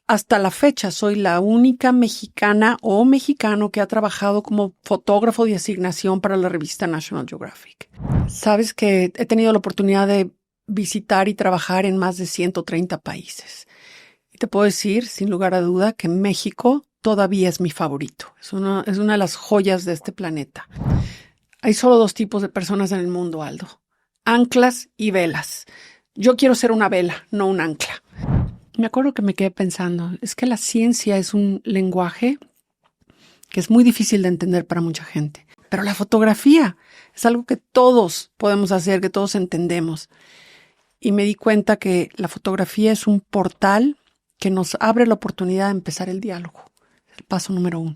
hasta la fecha soy la única mexicana o mexicano que ha trabajado como fotógrafo de asignación para la revista National Geographic. Sabes que he tenido la oportunidad de visitar y trabajar en más de 130 países. Y te puedo decir, sin lugar a duda, que México todavía es mi favorito. Es una de las joyas de este planeta. Hay solo 2 tipos de personas en el mundo, Aldo. Anclas y velas. Yo quiero ser una vela, no un ancla. Me acuerdo que me quedé pensando, es que la ciencia es un lenguaje que es muy difícil de entender para mucha gente. Pero la fotografía es algo que todos podemos hacer, que todos entendemos. Y me di cuenta que la fotografía es un portal que nos abre la oportunidad de empezar el diálogo. El paso número 1.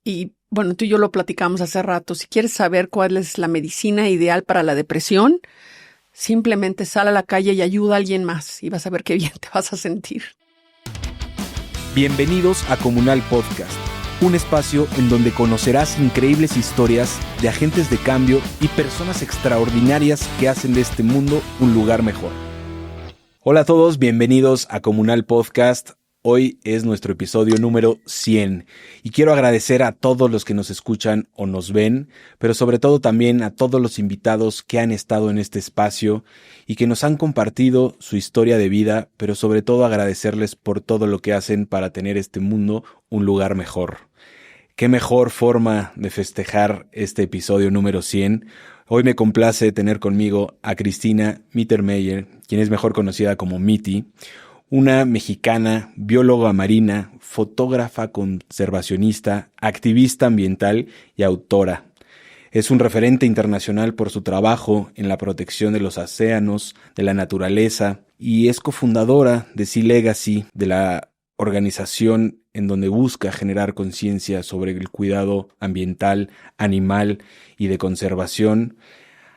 Y bueno, tú y yo lo platicamos hace rato. Si quieres saber cuál es la medicina ideal para la depresión, simplemente sal a la calle y ayuda a alguien más y vas a ver qué bien te vas a sentir. Bienvenidos a Comunal Podcast, un espacio en donde conocerás increíbles historias de agentes de cambio y personas extraordinarias que hacen de este mundo un lugar mejor. Hola a todos, bienvenidos a Comunal Podcast. Hoy es nuestro episodio número 100 y quiero agradecer a todos los que nos escuchan o nos ven, pero sobre todo también a todos los invitados que han estado en este espacio y que nos han compartido su historia de vida, pero sobre todo agradecerles por todo lo que hacen para tener este mundo un lugar mejor. Qué mejor forma de festejar este episodio número 100. Hoy me complace tener conmigo a Cristina Mittermeier, quien es mejor conocida como Miti, una mexicana, bióloga marina, fotógrafa conservacionista, activista ambiental y autora. Es un referente internacional por su trabajo en la protección de los océanos, de la naturaleza, y es cofundadora de Sea Legacy, de la organización en donde busca generar conciencia sobre el cuidado ambiental, animal y de conservación.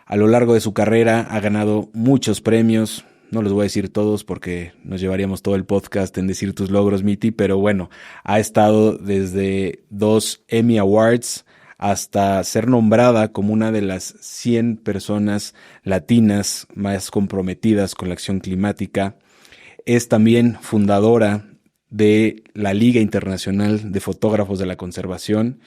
A lo largo de su carrera ha ganado muchos premios. No los voy a decir todos porque nos llevaríamos todo el podcast en decir tus logros, Miti, pero bueno, ha estado desde 2 Emmy Awards hasta ser nombrada como una de las 100 personas latinas más comprometidas con la acción climática. Es también fundadora de la Liga Internacional de Fotógrafos de la Conservación.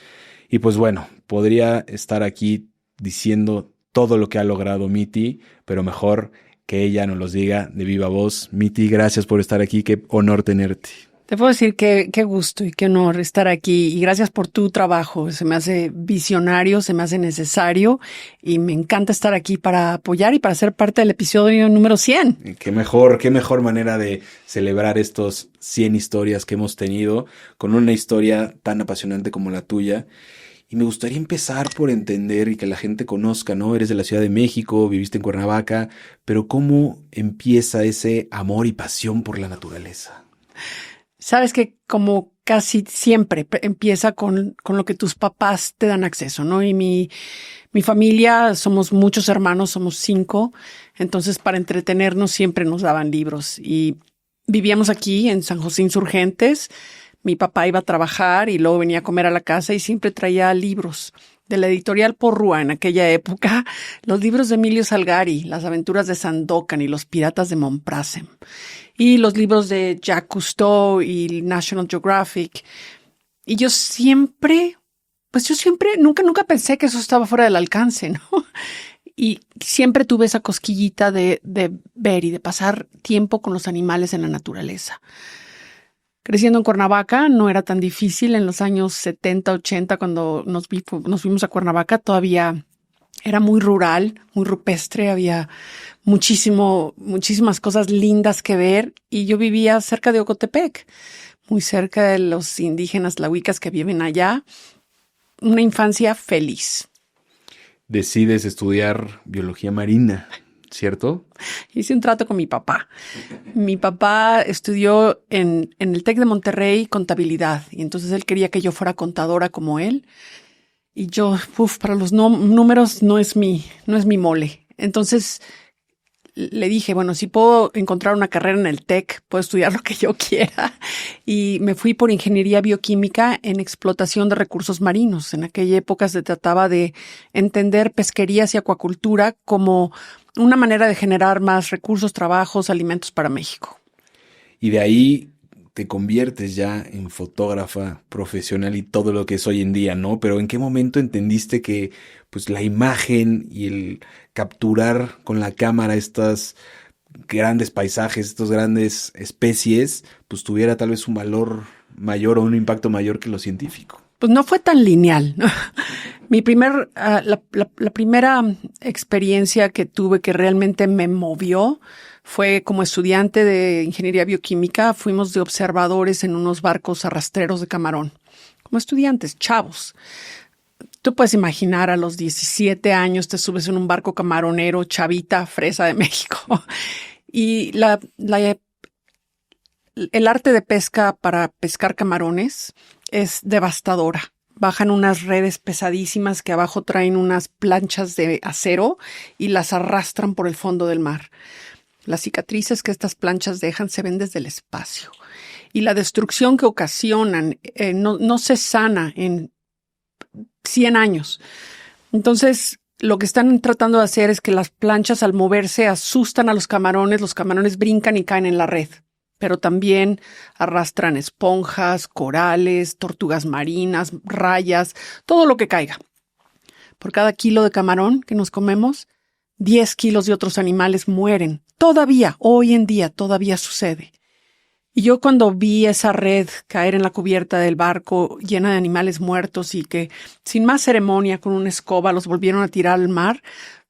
Y pues bueno, podría estar aquí diciendo todo lo que ha logrado Miti, pero mejor que ella nos los diga de viva voz. Miti, gracias por estar aquí, qué honor tenerte. Te puedo decir qué gusto y qué honor estar aquí y gracias por tu trabajo. Se me hace visionario, se me hace necesario y me encanta estar aquí para apoyar y para ser parte del episodio número 100. Qué mejor manera de celebrar estos 100 historias que hemos tenido con una historia tan apasionante como la tuya. Y me gustaría empezar por entender y que la gente conozca, ¿no? Eres de la Ciudad de México, viviste en Cuernavaca, pero ¿cómo empieza ese amor y pasión por la naturaleza? Sabes que como casi siempre empieza con lo que tus papás te dan acceso, ¿no? Y mi familia, somos muchos hermanos, somos 5, entonces para entretenernos siempre nos daban libros. Y vivíamos aquí en San José Insurgentes. Mi papá iba a trabajar y luego venía a comer a la casa y siempre traía libros de la editorial Porrúa en aquella época, los libros de Emilio Salgari, Las aventuras de Sandokan y Los piratas de Montprasem, y los libros de Jacques Cousteau y National Geographic. Y yo siempre, nunca pensé que eso estaba fuera del alcance, ¿no? Y siempre tuve esa cosquillita de ver y de pasar tiempo con los animales en la naturaleza. Creciendo en Cuernavaca no era tan difícil. En los años 70, 80, cuando nos fuimos a Cuernavaca, todavía era muy rural, muy rupestre. Había muchísimas cosas lindas que ver. Y yo vivía cerca de Ocotepec, muy cerca de los indígenas tlahuicas que viven allá. Una infancia feliz. Decides estudiar biología marina, ¿cierto? Hice un trato con mi papá. Mi papá estudió en el TEC de Monterrey contabilidad y entonces él quería que yo fuera contadora como él. Y yo, para los números no es mi mole. Entonces le dije, bueno, si puedo encontrar una carrera en el TEC, puedo estudiar lo que yo quiera. Y me fui por ingeniería bioquímica en explotación de recursos marinos. En aquella época se trataba de entender pesquerías y acuacultura como una manera de generar más recursos, trabajos, alimentos para México. Y de ahí te conviertes ya en fotógrafa profesional y todo lo que es hoy en día, ¿no? Pero ¿en qué momento entendiste que pues la imagen y el capturar con la cámara estas grandes paisajes, estas grandes especies, pues tuviera tal vez un valor mayor o un impacto mayor que lo científico? Pues no fue tan lineal, ¿no? La primera experiencia que tuve que realmente me movió fue como estudiante de ingeniería bioquímica. Fuimos de observadores en unos barcos arrastreros de camarón, como estudiantes, chavos. Tú puedes imaginar a los 17 años te subes en un barco camaronero, chavita, fresa de México. Y el arte de pesca para pescar camarones es devastadora. Bajan unas redes pesadísimas que abajo traen unas planchas de acero y las arrastran por el fondo del mar. Las cicatrices que estas planchas dejan se ven desde el espacio. Y la destrucción que ocasionan no se sana en 100 años. Entonces, lo que están tratando de hacer es que las planchas al moverse asustan a los camarones brincan y caen en la red. Pero también arrastran esponjas, corales, tortugas marinas, rayas, todo lo que caiga. Por cada kilo de camarón que nos comemos, 10 kilos de otros animales mueren. Todavía, hoy en día, todavía sucede. Y yo cuando vi esa red caer en la cubierta del barco llena de animales muertos y que sin más ceremonia con una escoba los volvieron a tirar al mar,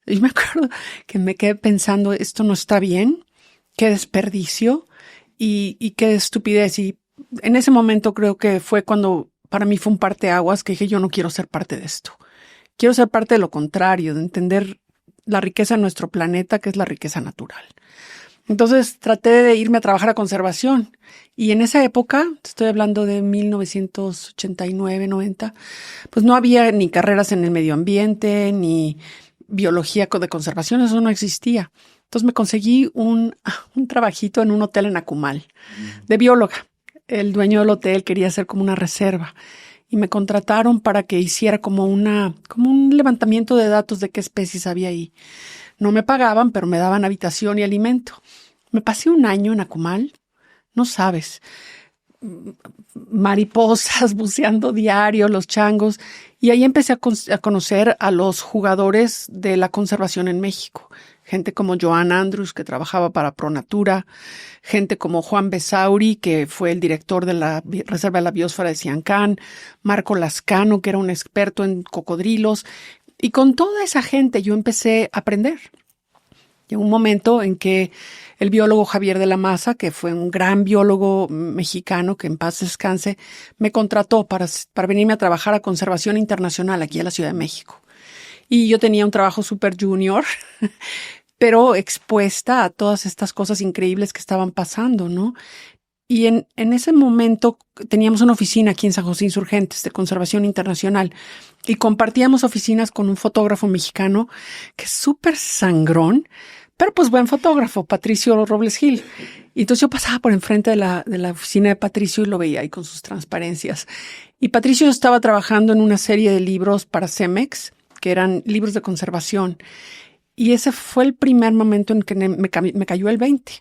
yo me acuerdo que me quedé pensando, esto no está bien, qué desperdicio. Y qué estupidez. Y en ese momento creo que fue cuando para mí fue un parteaguas que dije, yo no quiero ser parte de esto. Quiero ser parte de lo contrario, de entender la riqueza de nuestro planeta, que es la riqueza natural. Entonces traté de irme a trabajar a conservación. Y en esa época, estoy hablando de 1989, 90, pues no había ni carreras en el medio ambiente, ni biología de conservación, eso no existía. Entonces me conseguí un trabajito en un hotel en Akumal, de bióloga. El dueño del hotel quería hacer como una reserva y me contrataron para que hiciera como un levantamiento de datos de qué especies había ahí. No me pagaban, pero me daban habitación y alimento. Me pasé un año en Akumal, no sabes, mariposas, buceando diario, los changos, y ahí empecé a conocer a los jugadores de la conservación en México. Gente como Joan Andrews, que trabajaba para ProNatura, gente como Juan Besauri, que fue el director de la Reserva de la Biosfera de Siancán, Marco Lascano, que era un experto en cocodrilos, y con toda esa gente yo empecé a aprender. Llegó un momento en que el biólogo Javier de la Maza, que fue un gran biólogo mexicano, que en paz descanse, me contrató para venirme a trabajar a Conservación Internacional aquí en la Ciudad de México. Y yo tenía un trabajo súper junior, pero expuesta a todas estas cosas increíbles que estaban pasando, ¿no? Y en ese momento teníamos una oficina aquí en San José Insurgentes de Conservación Internacional y compartíamos oficinas con un fotógrafo mexicano que es súper sangrón, pero pues buen fotógrafo, Patricio Robles Gil. Y entonces yo pasaba por enfrente de la oficina de Patricio y lo veía ahí con sus transparencias. Y Patricio estaba trabajando en una serie de libros para Cemex, que eran libros de conservación. Y ese fue el primer momento en que me cayó el 20.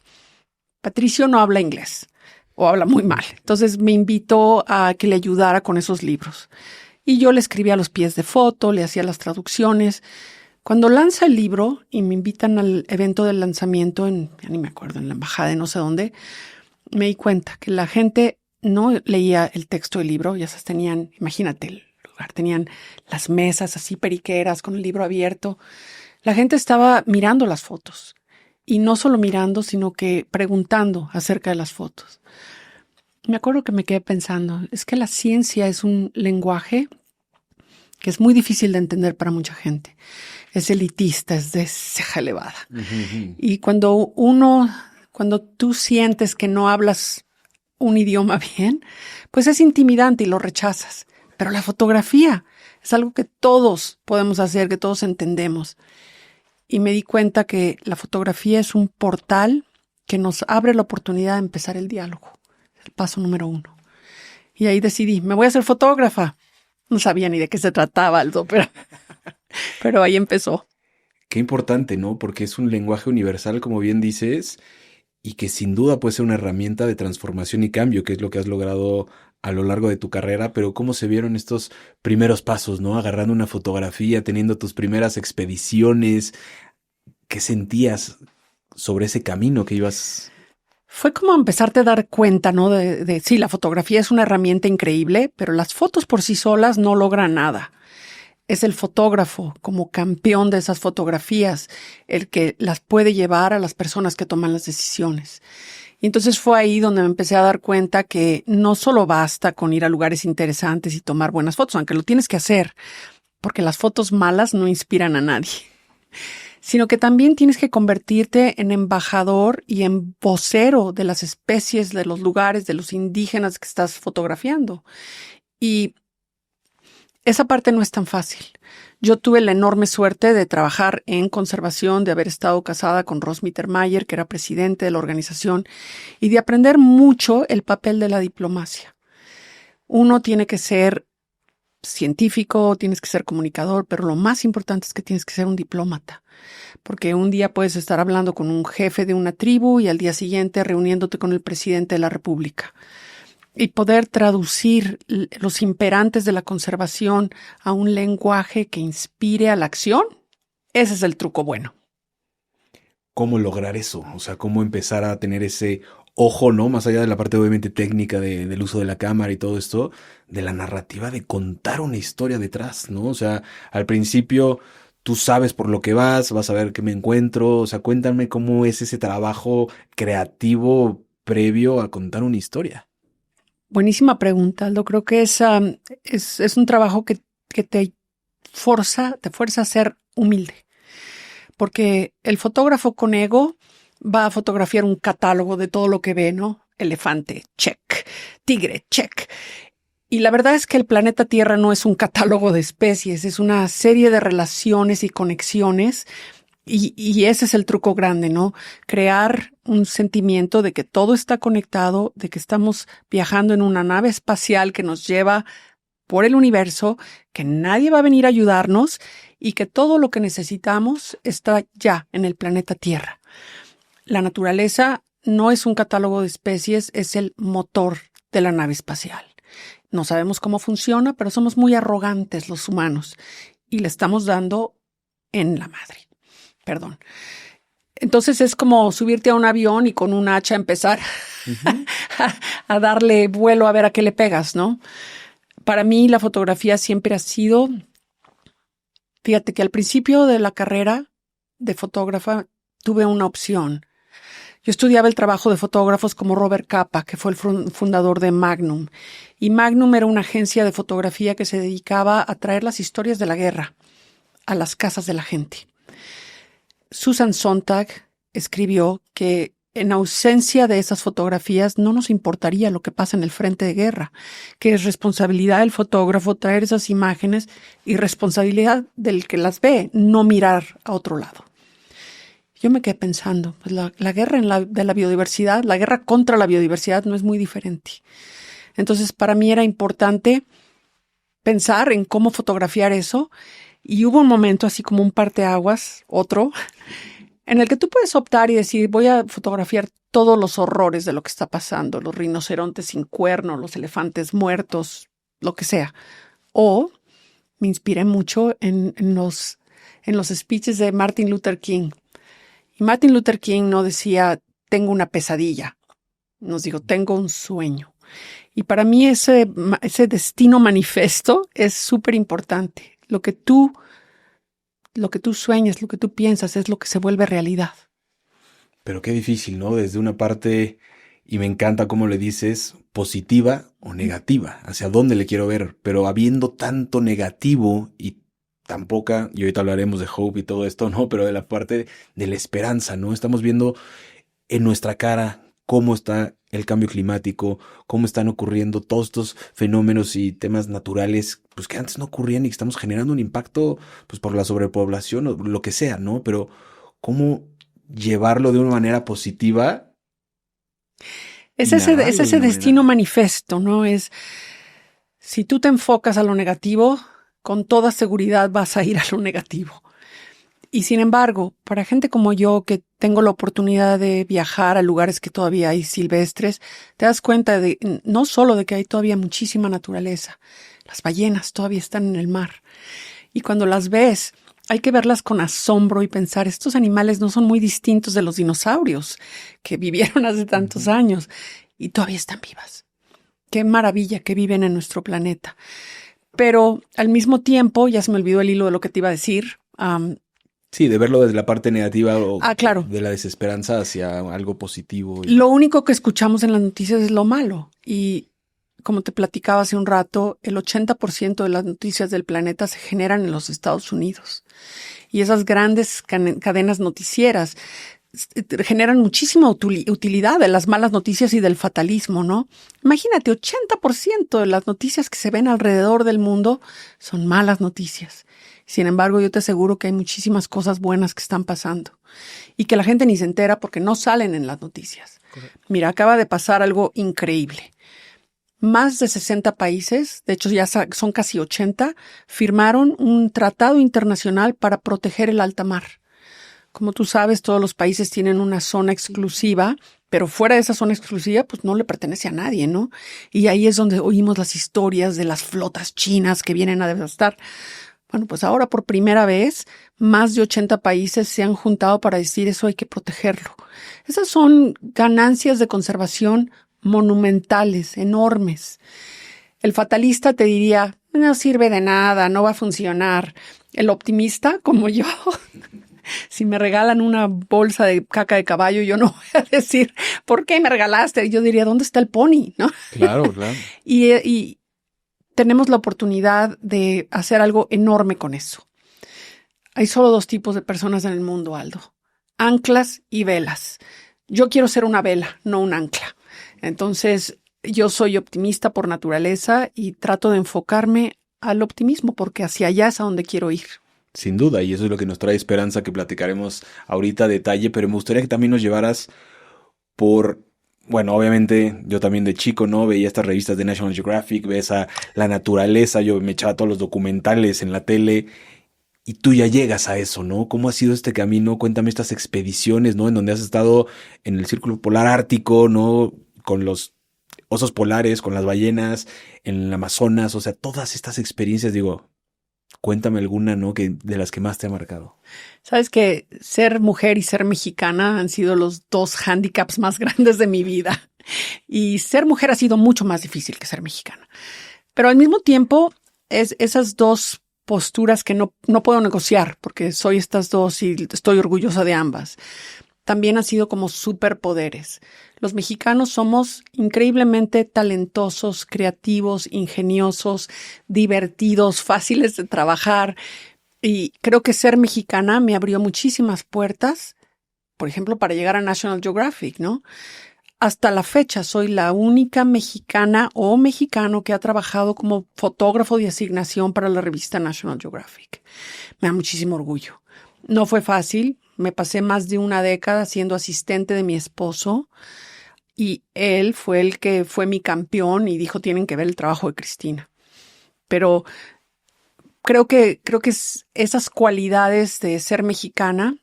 Patricio no habla inglés o habla muy mal. Entonces me invitó a que le ayudara con esos libros. Y yo le escribía los pies de foto, le hacía las traducciones. Cuando lanza el libro y me invitan al evento del lanzamiento, ya ni me acuerdo, en la embajada de no sé dónde, me di cuenta que la gente no leía el texto del libro. Ya se tenían, imagínate el lugar, tenían las mesas así periqueras con el libro abierto. La gente estaba mirando las fotos y no solo mirando, sino que preguntando acerca de las fotos. Me acuerdo que me quedé pensando, es que la ciencia es un lenguaje que es muy difícil de entender para mucha gente. Es elitista, es de ceja elevada. Uh-huh. Y cuando tú sientes que no hablas un idioma bien, pues es intimidante y lo rechazas. Pero la fotografía es algo que todos podemos hacer, que todos entendemos. Y me di cuenta que la fotografía es un portal que nos abre la oportunidad de empezar el diálogo. El paso número 1. Y ahí decidí, me voy a hacer fotógrafa. No sabía ni de qué se trataba, Aldo, pero ahí empezó. Qué importante, ¿no? Porque es un lenguaje universal, como bien dices, y que sin duda puede ser una herramienta de transformación y cambio, que es lo que has logrado a lo largo de tu carrera. Pero ¿cómo se vieron estos primeros pasos, ¿no? Agarrando una fotografía, teniendo tus primeras expediciones. ¿Qué sentías sobre ese camino que ibas? Fue como empezarte a dar cuenta, ¿no? Sí, la fotografía es una herramienta increíble, pero las fotos por sí solas no logran nada. Es el fotógrafo, como campeón de esas fotografías, el que las puede llevar a las personas que toman las decisiones. Y entonces fue ahí donde me empecé a dar cuenta que no solo basta con ir a lugares interesantes y tomar buenas fotos, aunque lo tienes que hacer, porque las fotos malas no inspiran a nadie, sino que también tienes que convertirte en embajador y en vocero de las especies, de los lugares, de los indígenas que estás fotografiando. Y esa parte no es tan fácil. Yo tuve la enorme suerte de trabajar en conservación, de haber estado casada con Ross Mittermeier, que era presidente de la organización, y de aprender mucho el papel de la diplomacia. Uno tiene que ser científico, tienes que ser comunicador, pero lo más importante es que tienes que ser un diplomata, porque un día puedes estar hablando con un jefe de una tribu y al día siguiente reuniéndote con el presidente de la República. Y poder traducir los imperantes de la conservación a un lenguaje que inspire a la acción, ese es el truco bueno. ¿Cómo lograr eso? O sea, ¿cómo empezar a tener ese ojo, ¿no? Más allá de la parte obviamente técnica del uso de la cámara y todo esto, de la narrativa, de contar una historia detrás, ¿no? O sea, al principio tú sabes por lo que vas a ver qué me encuentro. O sea, cuéntame cómo es ese trabajo creativo previo a contar una historia. Buenísima pregunta, Aldo. Creo que es un trabajo que te fuerza a ser humilde. Porque el fotógrafo con ego va a fotografiar un catálogo de todo lo que ve, ¿no? Elefante, check. Tigre, check. Y la verdad es que el planeta Tierra no es un catálogo de especies, es una serie de relaciones y conexiones. Y ese es el truco grande, ¿no? Crear un sentimiento de que todo está conectado, de que estamos viajando en una nave espacial que nos lleva por el universo, que nadie va a venir a ayudarnos y que todo lo que necesitamos está ya en el planeta Tierra. La naturaleza no es un catálogo de especies, es el motor de la nave espacial. No sabemos cómo funciona, pero somos muy arrogantes los humanos y le estamos dando en la madre. Perdón. Entonces es como subirte a un avión y con un hacha empezar a darle vuelo a ver a qué le pegas, ¿no? Para mí la fotografía siempre ha sido, fíjate que al principio de la carrera de fotógrafa tuve una opción. Yo estudiaba el trabajo de fotógrafos como Robert Capa, que fue el fundador de Magnum. Y Magnum era una agencia de fotografía que se dedicaba a traer las historias de la guerra a las casas de la gente. Susan Sontag escribió que en ausencia de esas fotografías no nos importaría lo que pasa en el frente de guerra, que es responsabilidad del fotógrafo traer esas imágenes y responsabilidad del que las ve, no mirar a otro lado. Yo me quedé pensando, pues la guerra de la biodiversidad, la guerra contra la biodiversidad no es muy diferente. Entonces, para mí era importante pensar en cómo fotografiar eso. Y hubo un momento así como un parteaguas, otro, en el que tú puedes optar y decir, voy a fotografiar todos los horrores de lo que está pasando, los rinocerontes sin cuerno, los elefantes muertos, lo que sea. O me inspiré mucho en los speeches de Martin Luther King. Y Martin Luther King no decía, tengo una pesadilla. Nos dijo, tengo un sueño. Y para mí ese destino manifiesto es súper importante. Lo que tú sueñas, lo que tú piensas es lo que se vuelve realidad. Pero qué difícil, ¿no? Desde una parte, y me encanta cómo le dices, positiva o negativa, hacia dónde le quiero ver, pero habiendo tanto negativo y tan poca, y ahorita hablaremos de hope y todo esto, ¿no? Pero de la parte de la esperanza, ¿no? Estamos viendo en nuestra cara cómo está el cambio climático, cómo están ocurriendo todos estos fenómenos y temas naturales, pues que antes no ocurrían y que estamos generando un impacto, pues por la sobrepoblación o lo que sea, ¿no? Pero cómo llevarlo de una manera positiva. Es ese destino manifiesto, ¿no? Es, si tú te enfocas a lo negativo, con toda seguridad vas a ir a lo negativo. Y sin embargo, para gente como yo que tengo la oportunidad de viajar a lugares que todavía hay silvestres, te das cuenta de no solo de que hay todavía muchísima naturaleza, las ballenas todavía están en el mar. Y cuando las ves, hay que verlas con asombro y pensar, estos animales no son muy distintos de los dinosaurios que vivieron hace tantos años y todavía están vivas. Qué maravilla que viven en nuestro planeta. Pero al mismo tiempo, ya se me olvidó el hilo de lo que te iba a decir. Sí, de verlo desde la parte negativa o claro. de la desesperanza hacia algo positivo. Lo único que escuchamos en las noticias es lo malo. Y como te platicaba hace un rato, el 80% de las noticias del planeta se generan en los Estados Unidos. Y esas grandes cadenas noticieras generan muchísima utilidad de las malas noticias y del fatalismo, ¿no? Imagínate, 80% de las noticias que se ven alrededor del mundo son malas noticias. Sin embargo, yo te aseguro que hay muchísimas cosas buenas que están pasando y que la gente ni se entera porque no salen en las noticias. Correcto. Mira, acaba de pasar algo increíble. Más de 60 países, de hecho ya son casi 80, firmaron un tratado internacional para proteger el alta mar. Como tú sabes, todos los países tienen una zona exclusiva, pero fuera de esa zona exclusiva, pues no le pertenece a nadie, ¿no? Y ahí es donde oímos las historias de las flotas chinas que vienen a devastar. Bueno, pues ahora por primera vez, más de 80 países se han juntado para decir eso hay que protegerlo. Esas son ganancias de conservación monumentales, enormes. El fatalista te diría, no sirve de nada, no va a funcionar. El optimista, como yo, si me regalan una bolsa de caca de caballo, yo no voy a decir, ¿por qué me regalaste? Yo diría, ¿dónde está el pony? ¿No? Claro, claro. Y tenemos la oportunidad de hacer algo enorme con eso. Hay solo dos tipos de personas en el mundo, Aldo. Anclas y velas. Yo quiero ser una vela, no un ancla. Entonces, yo soy optimista por naturaleza y trato de enfocarme al optimismo porque hacia allá es a donde quiero ir. Sin duda, y eso es lo que nos trae esperanza, que platicaremos ahorita a detalle, pero me gustaría que también nos llevaras por, bueno, obviamente yo también de chico, ¿no? Veía estas revistas de National Geographic, ves a la naturaleza, yo me echaba todos los documentales en la tele, y tú ya llegas a eso, ¿no? ¿Cómo ha sido este camino? Cuéntame estas expediciones, ¿no? En donde has estado en el Círculo Polar Ártico, ¿no? Con los osos polares, con las ballenas, en el Amazonas, o sea, todas estas experiencias, digo, cuéntame alguna, ¿no? Que de las que más te ha marcado. Sabes que ser mujer y ser mexicana han sido los dos hándicaps más grandes de mi vida. Y ser mujer ha sido mucho más difícil que ser mexicana. Pero al mismo tiempo, es esas dos posturas que no puedo negociar, porque soy estas dos y estoy orgullosa de ambas. También han sido como superpoderes. Los mexicanos somos increíblemente talentosos, creativos, ingeniosos, divertidos, fáciles de trabajar. Y creo que ser mexicana me abrió muchísimas puertas, por ejemplo, para llegar a National Geographic, ¿no? Hasta la fecha soy la única mexicana o mexicano que ha trabajado como fotógrafo de asignación para la revista National Geographic. Me da muchísimo orgullo. No fue fácil. Me pasé más de una década siendo asistente de mi esposo y él fue el que fue mi campeón y dijo, tienen que ver el trabajo de Cristina. Pero creo que es esas cualidades de ser mexicana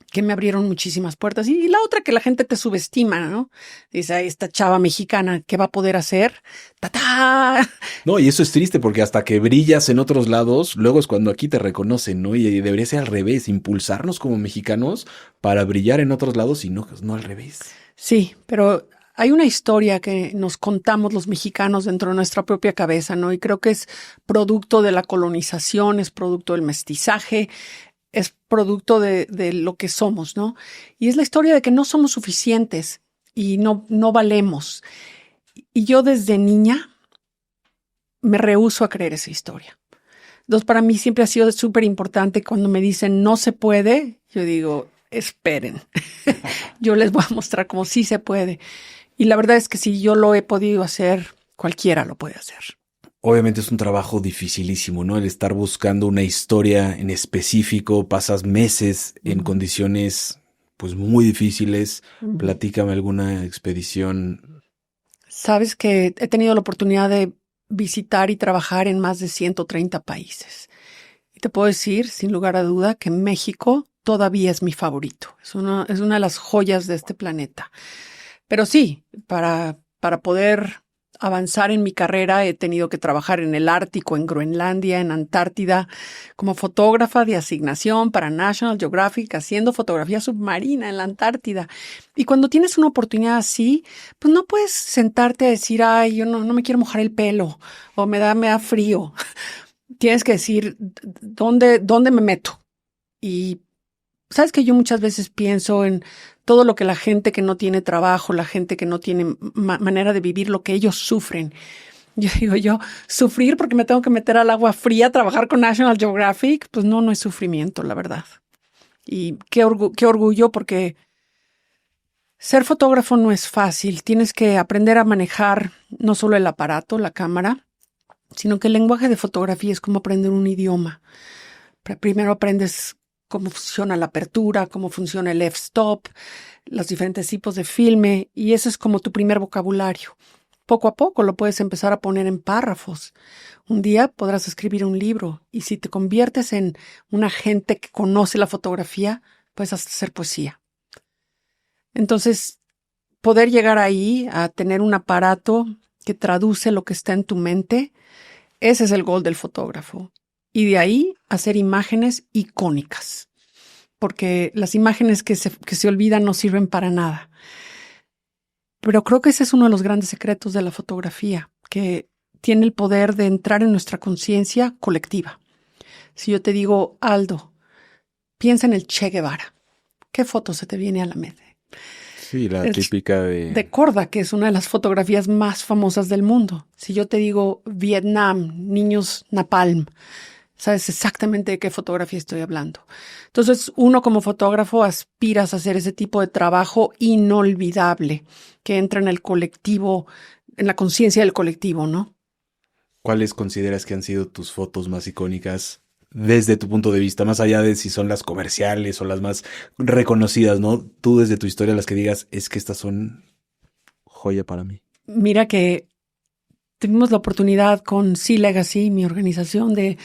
que me abrieron muchísimas puertas. Y la otra, que la gente te subestima, ¿no? Dice, esta chava mexicana, ¿qué va a poder hacer? ¡Ta-ta! No, y eso es triste porque hasta que brillas en otros lados, luego es cuando aquí te reconocen, ¿no? Y debería ser al revés, impulsarnos como mexicanos para brillar en otros lados y no al revés. Sí, pero hay una historia que nos contamos los mexicanos dentro de nuestra propia cabeza, ¿no? Y creo que es producto de la colonización, es producto del mestizaje, es producto de lo que somos, ¿no? Y es la historia de que no somos suficientes y no valemos. Y yo desde niña me rehúso a creer esa historia. Entonces, para mí siempre ha sido súper importante cuando me dicen no se puede, yo digo, esperen, yo les voy a mostrar cómo sí se puede. Y la verdad es que si yo lo he podido hacer, cualquiera lo puede hacer. Obviamente es un trabajo dificilísimo, ¿no? El estar buscando una historia en específico, pasas meses en condiciones pues muy difíciles. Platícame alguna expedición. Sabes que he tenido la oportunidad de visitar y trabajar en más de 130 países. Y te puedo decir, sin lugar a duda, que México todavía es mi favorito. Es una de las joyas de este planeta. Pero sí, para poder avanzar en mi carrera he tenido que trabajar en el Ártico, en Groenlandia, en Antártida, como fotógrafa de asignación para National Geographic, haciendo fotografía submarina en la Antártida. Y cuando tienes una oportunidad así, pues no puedes sentarte a decir, ay, yo no me quiero mojar el pelo o me da frío. Tienes que decir, ¿dónde me meto? Y sabes que yo muchas veces pienso en todo lo que la gente que no tiene trabajo, la gente que no tiene manera de vivir lo que ellos sufren. Yo digo, sufrir porque me tengo que meter al agua fría a trabajar con National Geographic, pues no es sufrimiento, la verdad. Y qué orgullo, porque ser fotógrafo no es fácil. Tienes que aprender a manejar no solo el aparato, la cámara, sino que el lenguaje de fotografía es como aprender un idioma. Primero aprendes cómo funciona la apertura, cómo funciona el f-stop, los diferentes tipos de filme, y ese es como tu primer vocabulario. Poco a poco lo puedes empezar a poner en párrafos. Un día podrás escribir un libro, y si te conviertes en un agente que conoce la fotografía, puedes hacer poesía. Entonces, poder llegar ahí a tener un aparato que traduce lo que está en tu mente, ese es el gol del fotógrafo. Y de ahí hacer imágenes icónicas, porque las imágenes que se olvidan no sirven para nada. Pero creo que ese es uno de los grandes secretos de la fotografía, que tiene el poder de entrar en nuestra conciencia colectiva. Si yo te digo, Aldo, piensa en el Che Guevara, ¿qué foto se te viene a la mente? Sí, la típica de Korda, que es una de las fotografías más famosas del mundo. Si yo te digo Vietnam, niños napalm, sabes exactamente de qué fotografía estoy hablando. Entonces, uno como fotógrafo aspiras a hacer ese tipo de trabajo inolvidable que entra en el colectivo, en la conciencia del colectivo, ¿no? ¿Cuáles consideras que han sido tus fotos más icónicas desde tu punto de vista, más allá de si son las comerciales o las más reconocidas, ¿no? Tú desde tu historia, las que digas, es que estas son joya para mí. Mira que tuvimos la oportunidad con Sea Legacy, mi organización, de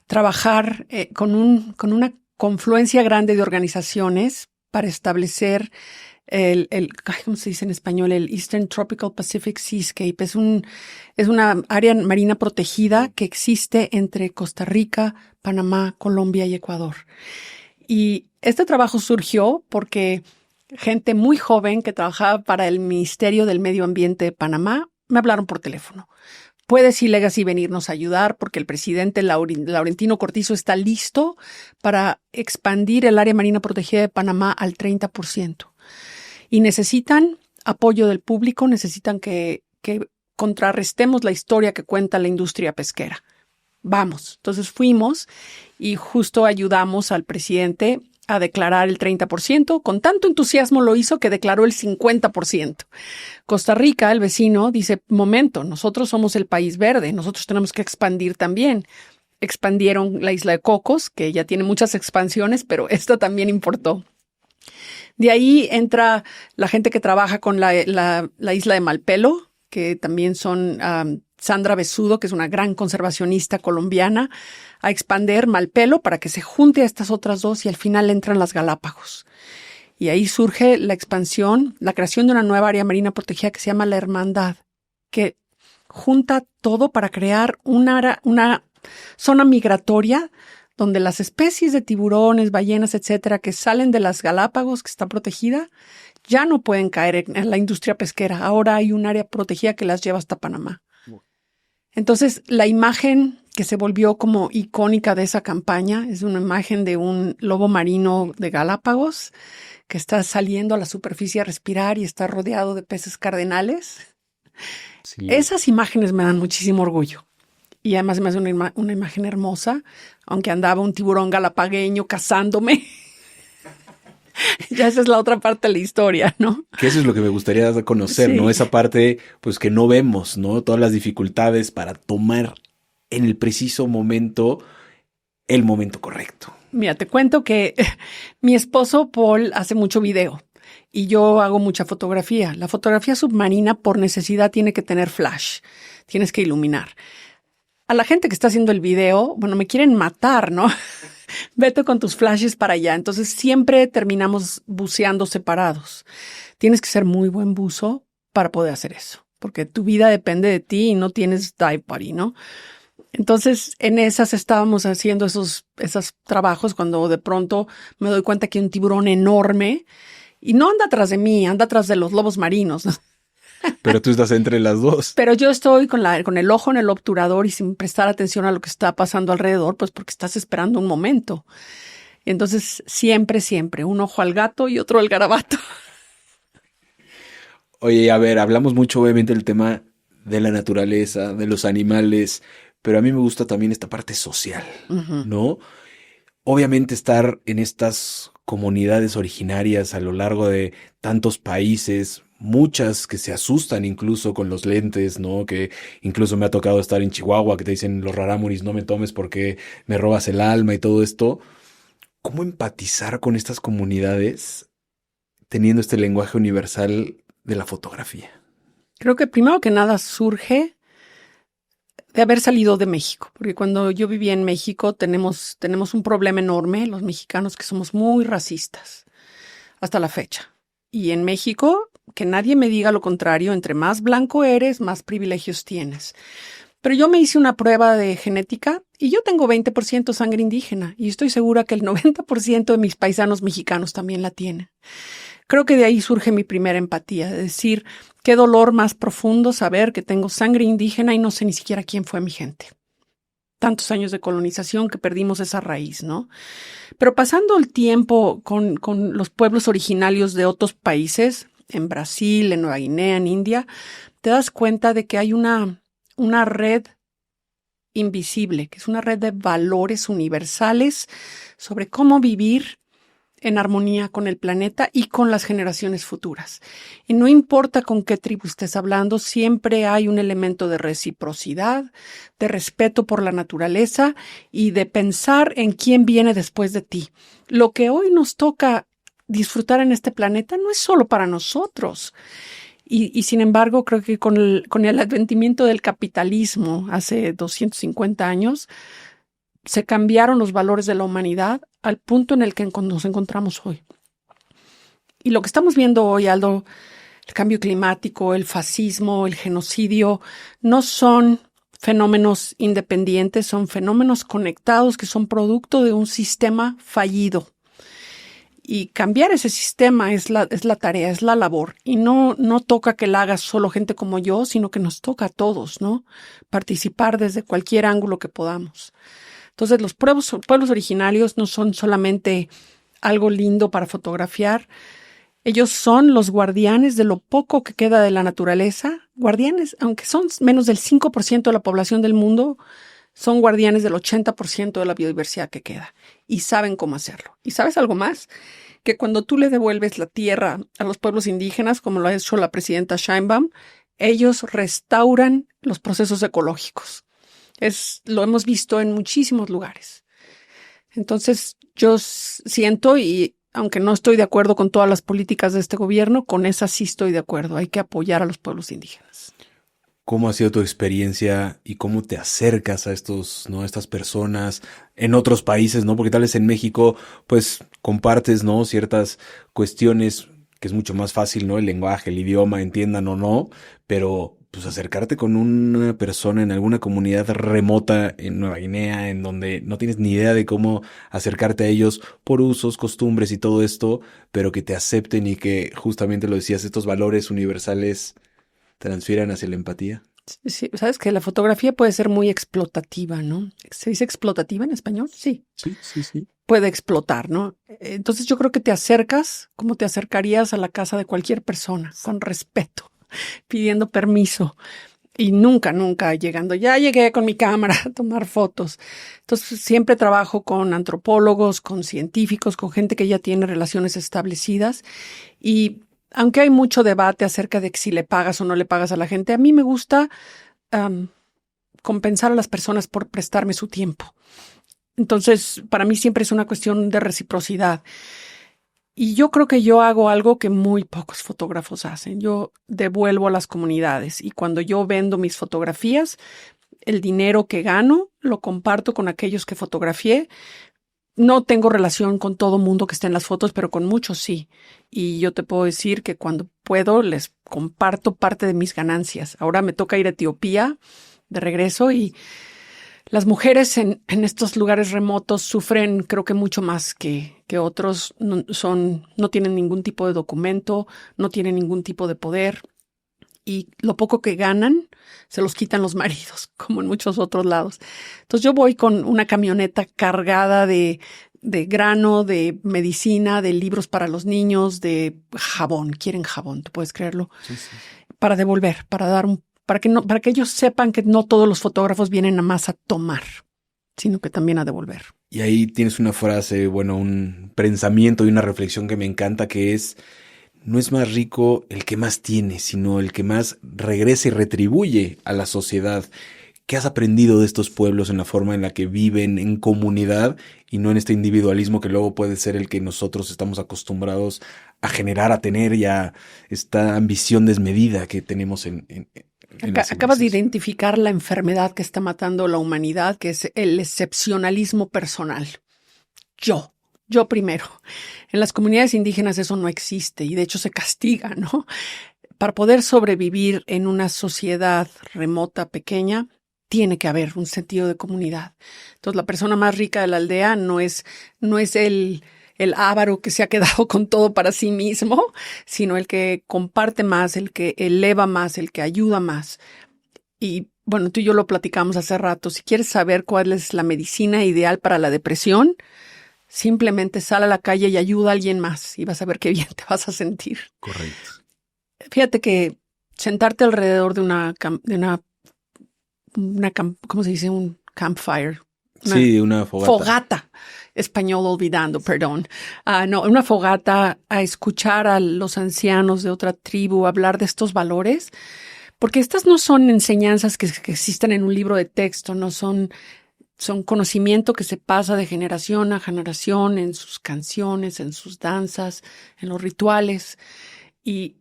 trabajar con una confluencia grande de organizaciones para establecer ¿cómo se dice en español? El Eastern Tropical Pacific Seascape. Es una área marina protegida que existe entre Costa Rica, Panamá, Colombia y Ecuador. Y este trabajo surgió porque gente muy joven que trabajaba para el Ministerio del Medio Ambiente de Panamá me hablaron por teléfono. ¿Puede Sea Legacy venirnos a ayudar? Porque el presidente Laurentino Cortizo está listo para expandir el área marina protegida de Panamá al 30%. Y necesitan apoyo del público, necesitan que contrarrestemos la historia que cuenta la industria pesquera. Vamos. Entonces fuimos y justo ayudamos al presidente a declarar el 30%. Con tanto entusiasmo lo hizo que declaró el 50%. Costa Rica, el vecino, dice, momento, nosotros somos el país verde, nosotros tenemos que expandir también. Expandieron la isla de Cocos, que ya tiene muchas expansiones, pero esta también importó. De ahí entra la gente que trabaja con la isla de Malpelo, que también son Sandra Besudo, que es una gran conservacionista colombiana, a expandir Malpelo para que se junte a estas otras dos y al final entran las Galápagos. Y ahí surge la expansión, la creación de una nueva área marina protegida que se llama La Hermandad, que junta todo para crear una zona migratoria donde las especies de tiburones, ballenas, etcétera, que salen de las Galápagos, que está protegida, ya no pueden caer en la industria pesquera. Ahora hay un área protegida que las lleva hasta Panamá. Entonces, la imagen que se volvió como icónica de esa campaña es una imagen de un lobo marino de Galápagos que está saliendo a la superficie a respirar y está rodeado de peces cardenales. Sí. Esas imágenes me dan muchísimo orgullo. Y además me hace una imagen hermosa, aunque andaba un tiburón galapagueño cazándome. Ya esa es la otra parte de la historia, ¿no? Que eso es lo que me gustaría conocer, sí. ¿No? Esa parte, pues, que no vemos, ¿no? Todas las dificultades para tomar en el preciso momento el momento correcto. Mira, te cuento que mi esposo Paul hace mucho video y yo hago mucha fotografía. La fotografía submarina por necesidad tiene que tener flash, tienes que iluminar. a la gente que está haciendo el video, bueno, me quieren matar, ¿no? Vete con tus flashes para allá. Entonces siempre terminamos buceando separados. Tienes que ser muy buen buzo para poder hacer eso, porque tu vida depende de ti y no tienes dive buddy, ¿no? Entonces, en esas estábamos haciendo esos trabajos cuando de pronto me doy cuenta que hay un tiburón enorme y no anda atrás de mí, anda atrás de los lobos marinos, ¿no? Pero tú estás entre las dos. Pero yo estoy con el ojo en el obturador y sin prestar atención a lo que está pasando alrededor, pues porque estás esperando un momento. Entonces, siempre, un ojo al gato y otro al garabato. Oye, a ver, hablamos mucho obviamente del tema de la naturaleza, de los animales, pero a mí me gusta también esta parte social, ¿no? Obviamente estar en estas comunidades originarias a lo largo de tantos países, muchas que se asustan incluso con los lentes, ¿no? Que incluso me ha tocado estar en Chihuahua, que te dicen los rarámuris, no me tomes porque me robas el alma y todo esto. ¿Cómo empatizar con estas comunidades teniendo este lenguaje universal de la fotografía? Creo que primero que nada surge de haber salido de México, porque cuando yo vivía en México tenemos un problema enorme, los mexicanos, que somos muy racistas hasta la fecha. Y en México, que nadie me diga lo contrario, entre más blanco eres, más privilegios tienes. Pero yo me hice una prueba de genética y yo tengo 20% sangre indígena y estoy segura que el 90% de mis paisanos mexicanos también la tienen. Creo que de ahí surge mi primera empatía, de decir, qué dolor más profundo saber que tengo sangre indígena y no sé ni siquiera quién fue mi gente. Tantos años de colonización que perdimos esa raíz, ¿no? Pero pasando el tiempo con los pueblos originarios de otros países, en Brasil, en Nueva Guinea, en India, te das cuenta de que hay una red invisible, que es una red de valores universales sobre cómo vivir en armonía con el planeta y con las generaciones futuras. Y no importa con qué tribu estés hablando, siempre hay un elemento de reciprocidad, de respeto por la naturaleza y de pensar en quién viene después de ti. Lo que hoy nos toca disfrutar en este planeta no es solo para nosotros. Y sin embargo, creo que con el advenimiento del capitalismo hace 250 años, se cambiaron los valores de la humanidad al punto en el que nos encontramos hoy. Y lo que estamos viendo hoy, Aldo, el cambio climático, el fascismo, el genocidio, no son fenómenos independientes, son fenómenos conectados que son producto de un sistema fallido. Y cambiar ese sistema es la tarea, es la labor. Y no toca que la haga solo gente como yo, sino que nos toca a todos, ¿no? Participar desde cualquier ángulo que podamos. Entonces, los pueblos originarios no son solamente algo lindo para fotografiar. Ellos son los guardianes de lo poco que queda de la naturaleza. Guardianes, aunque son menos del 5% de la población del mundo, son guardianes del 80% de la biodiversidad que queda. Y saben cómo hacerlo. ¿Y sabes algo más? Que cuando tú le devuelves la tierra a los pueblos indígenas, como lo ha hecho la presidenta Sheinbaum, ellos restauran los procesos ecológicos. Lo hemos visto en muchísimos lugares. Entonces, yo siento, y aunque no estoy de acuerdo con todas las políticas de este gobierno, con esas sí estoy de acuerdo. Hay que apoyar a los pueblos indígenas. ¿Cómo ha sido tu experiencia y cómo te acercas a estas personas en otros países, ¿no? Porque tal vez en México, pues, compartes, ¿no? Ciertas cuestiones que es mucho más fácil, ¿no? El lenguaje, el idioma, entiendan o no, pero pues acercarte con una persona en alguna comunidad remota en Nueva Guinea, en donde no tienes ni idea de cómo acercarte a ellos por usos, costumbres y todo esto, pero que te acepten y que justamente lo decías, estos valores universales transfieran hacia la empatía. Sí, sabes que la fotografía puede ser muy explotativa, ¿no? ¿Se dice explotativa en español? Sí. Sí. Puede explotar, ¿no? Entonces yo creo que te acercas como te acercarías a la casa de cualquier persona, con respeto, pidiendo permiso y nunca llegando. Ya llegué con mi cámara a tomar fotos. Entonces siempre trabajo con antropólogos, con científicos, con gente que ya tiene relaciones establecidas y aunque hay mucho debate acerca de si le pagas o no le pagas a la gente, a mí me gusta compensar a las personas por prestarme su tiempo. Entonces, para mí siempre es una cuestión de reciprocidad. Y yo creo que yo hago algo que muy pocos fotógrafos hacen. Yo devuelvo a las comunidades y cuando yo vendo mis fotografías, el dinero que gano lo comparto con aquellos que fotografié. No tengo relación con todo mundo que esté en las fotos, pero con muchos sí. Y yo te puedo decir que cuando puedo les comparto parte de mis ganancias. Ahora me toca ir a Etiopía de regreso y las mujeres en estos lugares remotos sufren, creo que mucho más que otros. No tienen ningún tipo de documento, no tienen ningún tipo de poder. Y lo poco que ganan se los quitan los maridos, como en muchos otros lados. Entonces yo voy con una camioneta cargada de grano, de medicina, de libros para los niños, de jabón. Quieren jabón, ¿tú puedes creerlo? Sí, sí. Para devolver, para que ellos sepan que no todos los fotógrafos vienen nada más a tomar, sino que también a devolver. Y ahí tienes una frase, bueno, un pensamiento y una reflexión que me encanta, que es: no es más rico el que más tiene, sino el que más regresa y retribuye a la sociedad. ¿Qué has aprendido de estos pueblos en la forma en la que viven en comunidad y no en este individualismo que luego puede ser el que nosotros estamos acostumbrados a generar, a tener, y a esta ambición desmedida que tenemos en Acabas de identificar la enfermedad que está matando a la humanidad, que es el excepcionalismo personal. Yo primero. En las comunidades indígenas eso no existe y de hecho se castiga, ¿no? Para poder sobrevivir en una sociedad remota, pequeña, tiene que haber un sentido de comunidad. Entonces la persona más rica de la aldea no es el avaro que se ha quedado con todo para sí mismo, sino el que comparte más, el que eleva más, el que ayuda más. Y bueno, tú y yo lo platicamos hace rato. Si quieres saber cuál es la medicina ideal para la depresión, simplemente sal a la calle y ayuda a alguien más y vas a ver qué bien te vas a sentir. Correcto. Fíjate que sentarte alrededor de una ¿cómo se dice? Un campfire. Una fogata. Fogata. Español olvidando, perdón. Una fogata, a escuchar a los ancianos de otra tribu hablar de estos valores, porque estas no son enseñanzas que existen en un libro de texto, no son conocimiento que se pasa de generación a generación en sus canciones, en sus danzas, en los rituales, y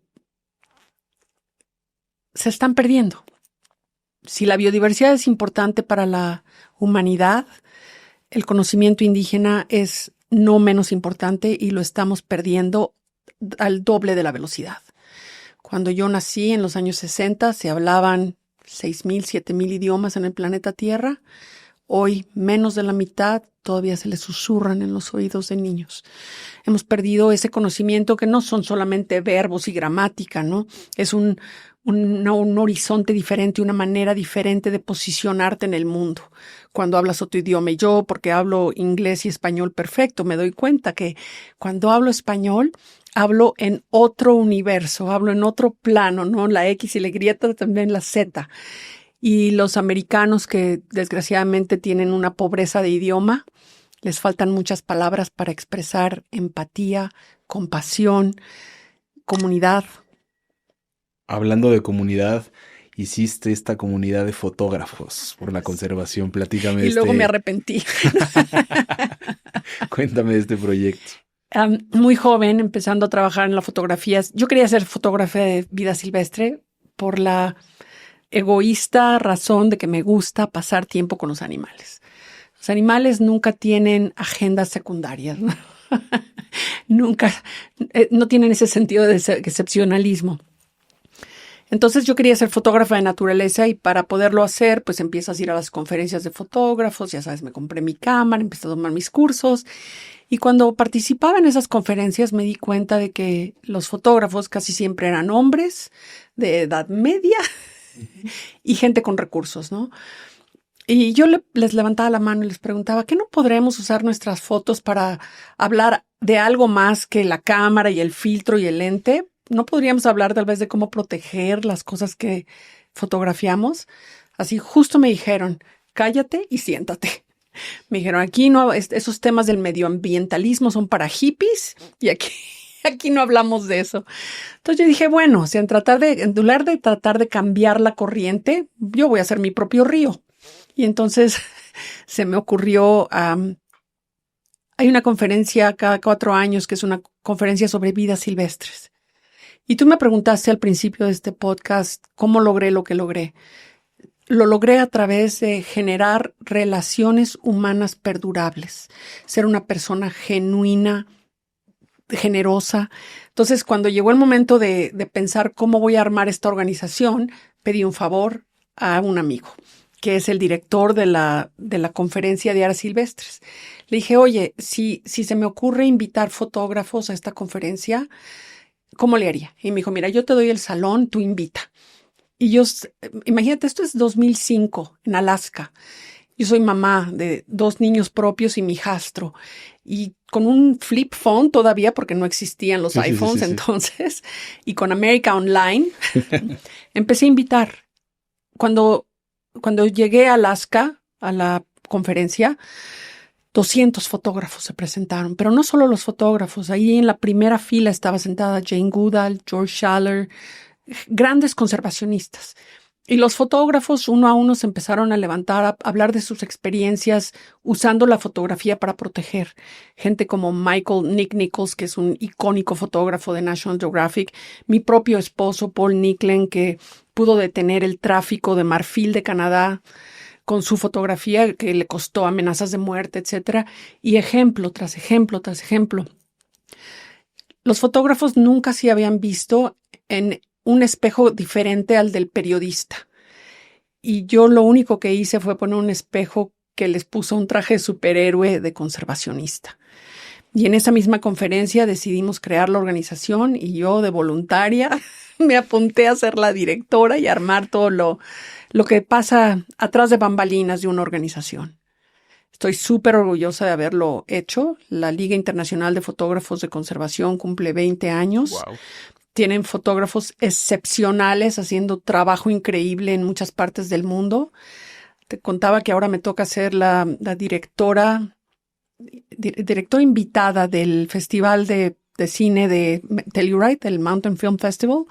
se están perdiendo. Si la biodiversidad es importante para la humanidad, el conocimiento indígena es no menos importante y lo estamos perdiendo al doble de la velocidad. Cuando yo nací en los años 60 se hablaban 6,000, 7,000 idiomas en el planeta Tierra. Hoy menos de la mitad todavía se les susurran en los oídos de niños. Hemos perdido ese conocimiento que no son solamente verbos y gramática, ¿no? Es un horizonte diferente, una manera diferente de posicionarte en el mundo. Cuando hablas otro idioma, y yo, porque hablo inglés y español perfecto, me doy cuenta que cuando hablo español, hablo en otro universo, hablo en otro plano, ¿no? La X y la Y, también la Z. Y los americanos que desgraciadamente tienen una pobreza de idioma, les faltan muchas palabras para expresar empatía, compasión, comunidad. Hablando de comunidad, hiciste esta comunidad de fotógrafos por la conservación. Platícame y luego me arrepentí. Cuéntame de este proyecto. Muy joven, empezando a trabajar en la fotografía. Yo quería ser fotógrafa de vida silvestre por la egoísta razón de que me gusta pasar tiempo con los animales. Los animales nunca tienen agendas secundarias, ¿no? Nunca, no tienen ese sentido de excepcionalismo. Entonces yo quería ser fotógrafa de naturaleza y para poderlo hacer, pues empiezas a ir a las conferencias de fotógrafos, ya sabes, me compré mi cámara, empecé a tomar mis cursos y cuando participaba en esas conferencias me di cuenta de que los fotógrafos casi siempre eran hombres de edad media y gente con recursos, ¿no? Y yo les levantaba la mano y les preguntaba, ¿qué no podremos usar nuestras fotos para hablar de algo más que la cámara y el filtro y el lente? ¿No podríamos hablar tal vez de cómo proteger las cosas que fotografiamos? Así justo me dijeron, cállate y siéntate. Me dijeron, aquí no, esos temas del medioambientalismo son para hippies y aquí no hablamos de eso. Entonces yo dije, bueno, si en lugar de tratar de cambiar la corriente, yo voy a hacer mi propio río. Y entonces se me ocurrió, hay una conferencia cada 4 años que es una conferencia sobre vidas silvestres. Y tú me preguntaste al principio de este podcast cómo logré lo que logré. lo logré a través de generar relaciones humanas perdurables, ser una persona genuina, generosa. Entonces, cuando llegó el momento de pensar cómo voy a armar esta organización, pedí un favor a un amigo, que es el director de la conferencia de Aras Silvestres. Le dije, oye, si se me ocurre invitar fotógrafos a esta conferencia, ¿cómo le haría? Y me dijo, mira, yo te doy el salón, tú invita. Y yo, imagínate, esto es 2005 en Alaska. Yo soy mamá de 2 niños propios y mi hijastro. Y con un flip phone todavía, porque no existían los iPhones entonces, y con America Online, empecé a invitar. Cuando llegué a Alaska, a la conferencia, 200 fotógrafos se presentaron, pero no solo los fotógrafos. Ahí en la primera fila estaba sentada Jane Goodall, George Schaller, grandes conservacionistas. Y los fotógrafos uno a uno se empezaron a levantar, a hablar de sus experiencias usando la fotografía para proteger. Gente como Nick Nichols, que es un icónico fotógrafo de National Geographic, mi propio esposo Paul Nicklen, que pudo detener el tráfico de marfil de Canadá con su fotografía, que le costó amenazas de muerte, etc. Y ejemplo tras ejemplo tras ejemplo. Los fotógrafos nunca se habían visto en un espejo diferente al del periodista. Y yo lo único que hice fue poner un espejo que les puso un traje de superhéroe de conservacionista. Y en esa misma conferencia decidimos crear la organización y yo de voluntaria me apunté a ser la directora y armar todo lo que pasa atrás de bambalinas de una organización. Estoy súper orgullosa de haberlo hecho. La Liga Internacional de Fotógrafos de Conservación cumple 20 años. Wow. Tienen fotógrafos excepcionales haciendo trabajo increíble en muchas partes del mundo. Te contaba que ahora me toca ser la directora invitada del Festival de Cine de Telluride, el Mountain Film Festival.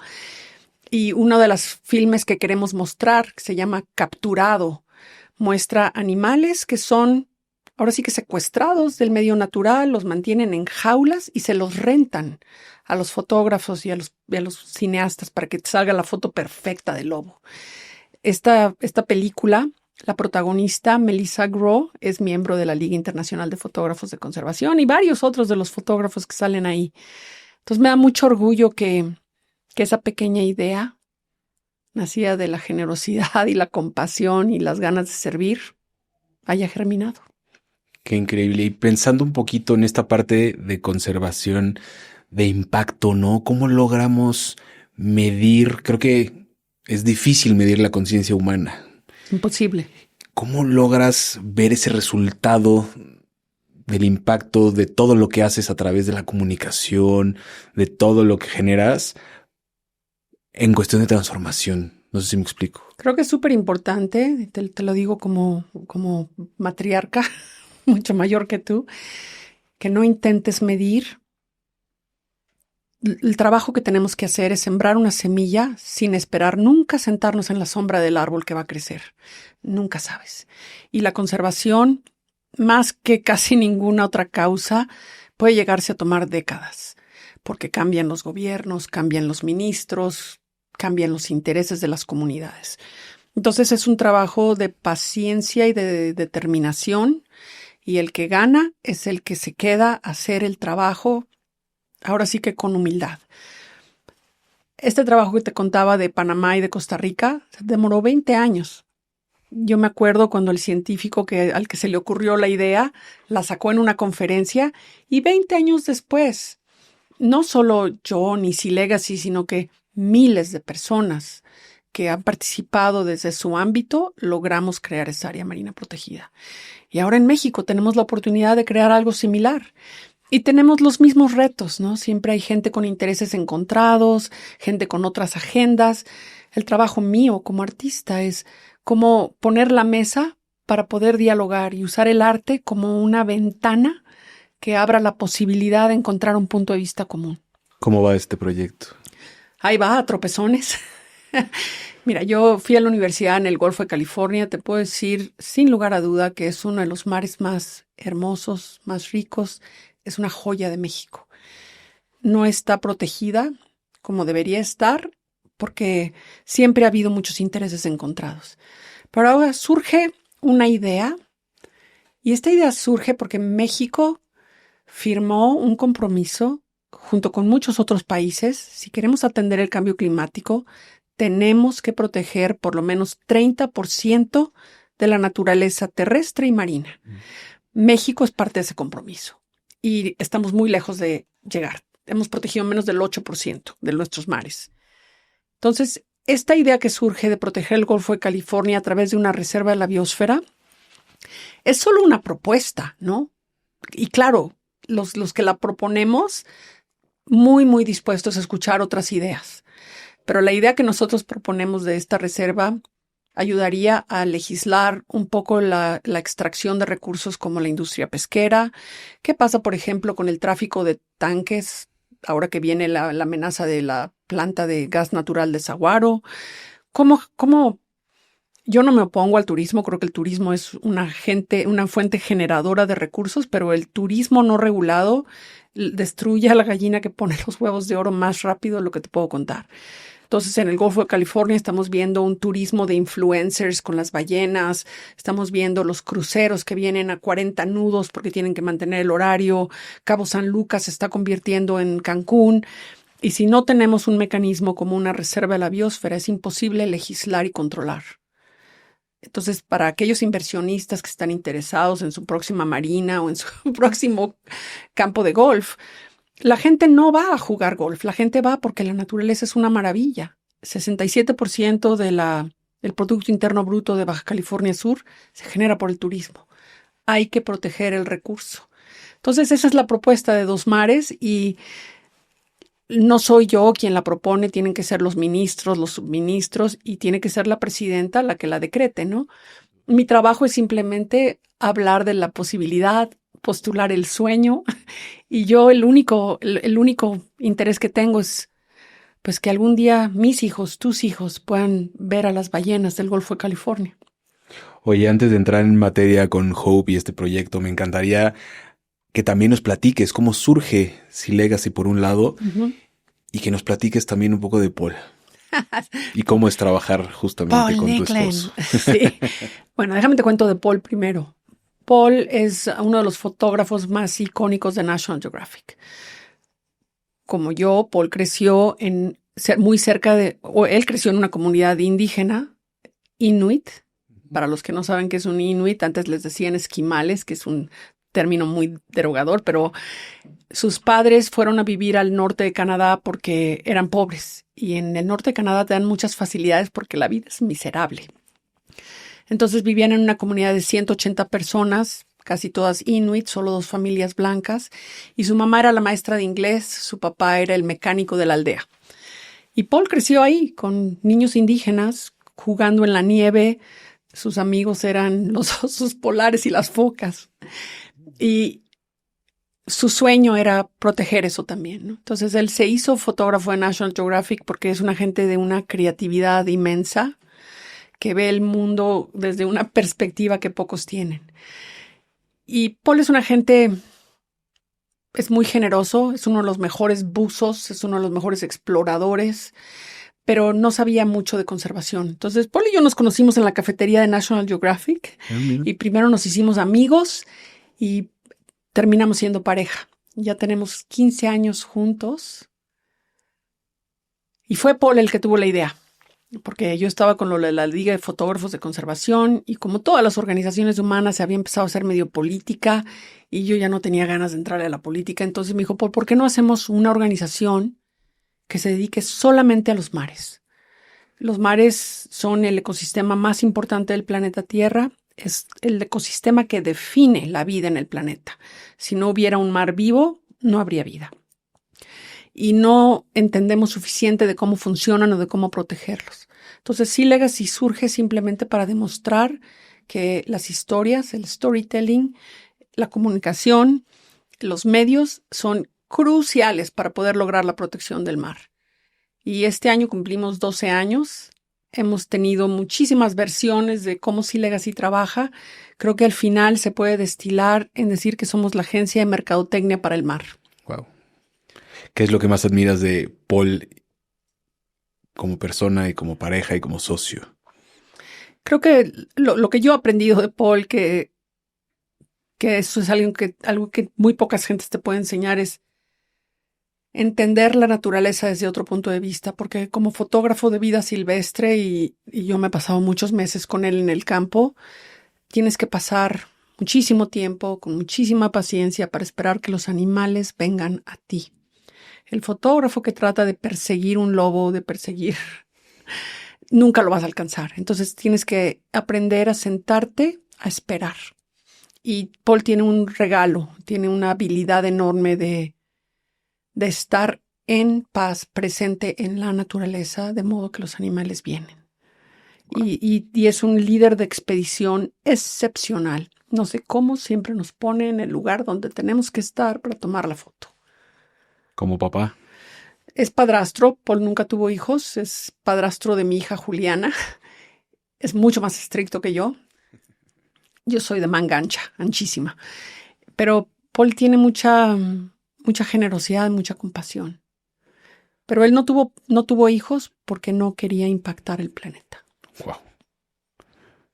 Y uno de los filmes que queremos mostrar, que se llama Capturado, muestra animales que son ahora sí que secuestrados del medio natural, los mantienen en jaulas y se los rentan a los fotógrafos y a los cineastas para que te salga la foto perfecta del lobo. Esta película, la protagonista, Melissa Groh, es miembro de la Liga Internacional de Fotógrafos de Conservación y varios otros de los fotógrafos que salen ahí. Entonces me da mucho orgullo que esa pequeña idea nacida de la generosidad y la compasión y las ganas de servir haya germinado. Qué increíble. Y pensando un poquito en esta parte de conservación, de impacto, ¿no? ¿Cómo logramos medir? Creo que es difícil medir la conciencia humana. Imposible. ¿Cómo logras ver ese resultado del impacto de todo lo que haces a través de la comunicación, de todo lo que generas en cuestión de transformación? No sé si me explico. Creo que es súper importante, te lo digo como matriarca, mucho mayor que tú, que no intentes medir. El trabajo que tenemos que hacer es sembrar una semilla sin esperar nunca sentarnos en la sombra del árbol que va a crecer. Nunca sabes. Y la conservación, más que casi ninguna otra causa, puede llegarse a tomar décadas, porque cambian los gobiernos, cambian los ministros, cambian los intereses de las comunidades. Entonces es un trabajo de paciencia y de determinación, y el que gana es el que se queda a hacer el trabajo, ahora sí que con humildad. Este trabajo que te contaba de Panamá y de Costa Rica demoró 20 años. Yo me acuerdo cuando el científico al que se le ocurrió la idea la sacó en una conferencia y 20 años después, no solo yo ni Sea Legacy, sino que miles de personas que han participado desde su ámbito, logramos crear esta área marina protegida. Y ahora en México tenemos la oportunidad de crear algo similar. Y tenemos los mismos retos, ¿no? Siempre hay gente con intereses encontrados, gente con otras agendas. El trabajo mío como artista es cómo poner la mesa para poder dialogar y usar el arte como una ventana que abra la posibilidad de encontrar un punto de vista común. ¿Cómo va este proyecto? Ahí va, a tropezones. Mira, yo fui a la universidad en el Golfo de California. Te puedo decir, sin lugar a duda, que es uno de los mares más hermosos, más ricos. Es una joya de México. No está protegida como debería estar porque siempre ha habido muchos intereses encontrados. Pero ahora surge una idea, y esta idea surge porque México firmó un compromiso junto con muchos otros países. Si queremos atender el cambio climático, tenemos que proteger por lo menos 30% de la naturaleza terrestre y marina. México es parte de ese compromiso y estamos muy lejos de llegar. Hemos protegido menos del 8% de nuestros mares. Entonces, esta idea que surge de proteger el Golfo de California a través de una reserva de la biosfera es solo una propuesta, ¿no? Y claro, los que la proponemos, muy, muy dispuestos a escuchar otras ideas. Pero la idea que nosotros proponemos de esta reserva ayudaría a legislar un poco la extracción de recursos como la industria pesquera. ¿Qué pasa, por ejemplo, con el tráfico de tanques ahora que viene la amenaza de la planta de gas natural de Saguaro? ¿Cómo? Yo no me opongo al turismo, creo que el turismo es una fuente generadora de recursos, pero el turismo no regulado destruye a la gallina que pone los huevos de oro más rápido de lo que te puedo contar. Entonces, en el Golfo de California estamos viendo un turismo de influencers con las ballenas, estamos viendo los cruceros que vienen a 40 nudos porque tienen que mantener el horario, Cabo San Lucas se está convirtiendo en Cancún, y si no tenemos un mecanismo como una reserva de la biosfera, es imposible legislar y controlar. Entonces, para aquellos inversionistas que están interesados en su próxima marina o en su próximo campo de golf, la gente no va a jugar golf, la gente va porque la naturaleza es una maravilla. 67% del Producto Interno Bruto de Baja California Sur se genera por el turismo. Hay que proteger el recurso. Entonces, esa es la propuesta de Dos Mares y no soy yo quien la propone, tienen que ser los ministros, los subministros y tiene que ser la presidenta la que la decrete, ¿no? Mi trabajo es simplemente hablar de la posibilidad, postular el sueño y yo el único interés que tengo es pues que algún día mis hijos, tus hijos puedan ver a las ballenas del Golfo de California. Oye, antes de entrar en materia con Hope y este proyecto, me encantaría que también nos platiques cómo surge Sea Legacy por un lado y que nos platiques también un poco de Paul y cómo es trabajar justamente con tu esposo. Sí. Bueno, déjame te cuento de Paul primero. Paul es uno de los fotógrafos más icónicos de National Geographic. Como yo, Paul creció muy cerca él creció en una comunidad indígena, Inuit. Para los que no saben qué es un Inuit, antes les decían esquimales, que es un término muy derogador, pero sus padres fueron a vivir al norte de Canadá porque eran pobres. Y en el norte de Canadá te dan muchas facilidades porque la vida es miserable. Entonces vivían en una comunidad de 180 personas, casi todas Inuit, solo 2 familias blancas, y su mamá era la maestra de inglés, su papá era el mecánico de la aldea. Y Paul creció ahí con niños indígenas, jugando en la nieve. Sus amigos eran los osos polares y las focas. Y su sueño era proteger eso también, ¿no? Entonces él se hizo fotógrafo de National Geographic porque es una gente de una creatividad inmensa que ve el mundo desde una perspectiva que pocos tienen. Y Paul es una gente, es muy generoso, es uno de los mejores buzos, es uno de los mejores exploradores, pero no sabía mucho de conservación. Entonces Paul y yo nos conocimos en la cafetería de National Geographic y primero nos hicimos amigos y terminamos siendo pareja. Ya tenemos 15 años juntos y fue Paul el que tuvo la idea. Porque yo estaba con lo de la Liga de Fotógrafos de Conservación y como todas las organizaciones humanas se había empezado a hacer medio política y yo ya no tenía ganas de entrarle a la política. Entonces me dijo, ¿por qué no hacemos una organización que se dedique solamente a los mares? Los mares son el ecosistema más importante del planeta Tierra. Es el ecosistema que define la vida en el planeta. Si no hubiera un mar vivo, no habría vida. Y no entendemos suficiente de cómo funcionan o de cómo protegerlos. Entonces, Sea Legacy surge simplemente para demostrar que las historias, el storytelling, la comunicación, los medios son cruciales para poder lograr la protección del mar. Y este año cumplimos 12 años. Hemos tenido muchísimas versiones de cómo Sea Legacy trabaja. Creo que al final se puede destilar en decir que somos la agencia de mercadotecnia para el mar. Wow. ¿Qué es lo que más admiras de Paul como persona y como pareja y como socio? Creo que lo que yo he aprendido de Paul, que eso es algo que muy pocas gentes te pueden enseñar, es entender la naturaleza desde otro punto de vista, porque como fotógrafo de vida silvestre, y yo me he pasado muchos meses con él en el campo, tienes que pasar muchísimo tiempo, con muchísima paciencia para esperar que los animales vengan a ti. El fotógrafo que trata de perseguir un lobo, nunca lo vas a alcanzar. Entonces tienes que aprender a sentarte, a esperar. Y Paul tiene un regalo, tiene una habilidad enorme de estar en paz, presente en la naturaleza, de modo que los animales vienen. Y es un líder de expedición excepcional. No sé cómo siempre nos pone en el lugar donde tenemos que estar para tomar la foto. Como papá. Es padrastro, Paul nunca tuvo hijos, es padrastro de mi hija Juliana. Es mucho más estricto que yo. Yo soy de manga ancha, anchísima. Pero Paul tiene mucha generosidad, mucha compasión. Pero él no tuvo hijos porque no quería impactar el planeta. Wow.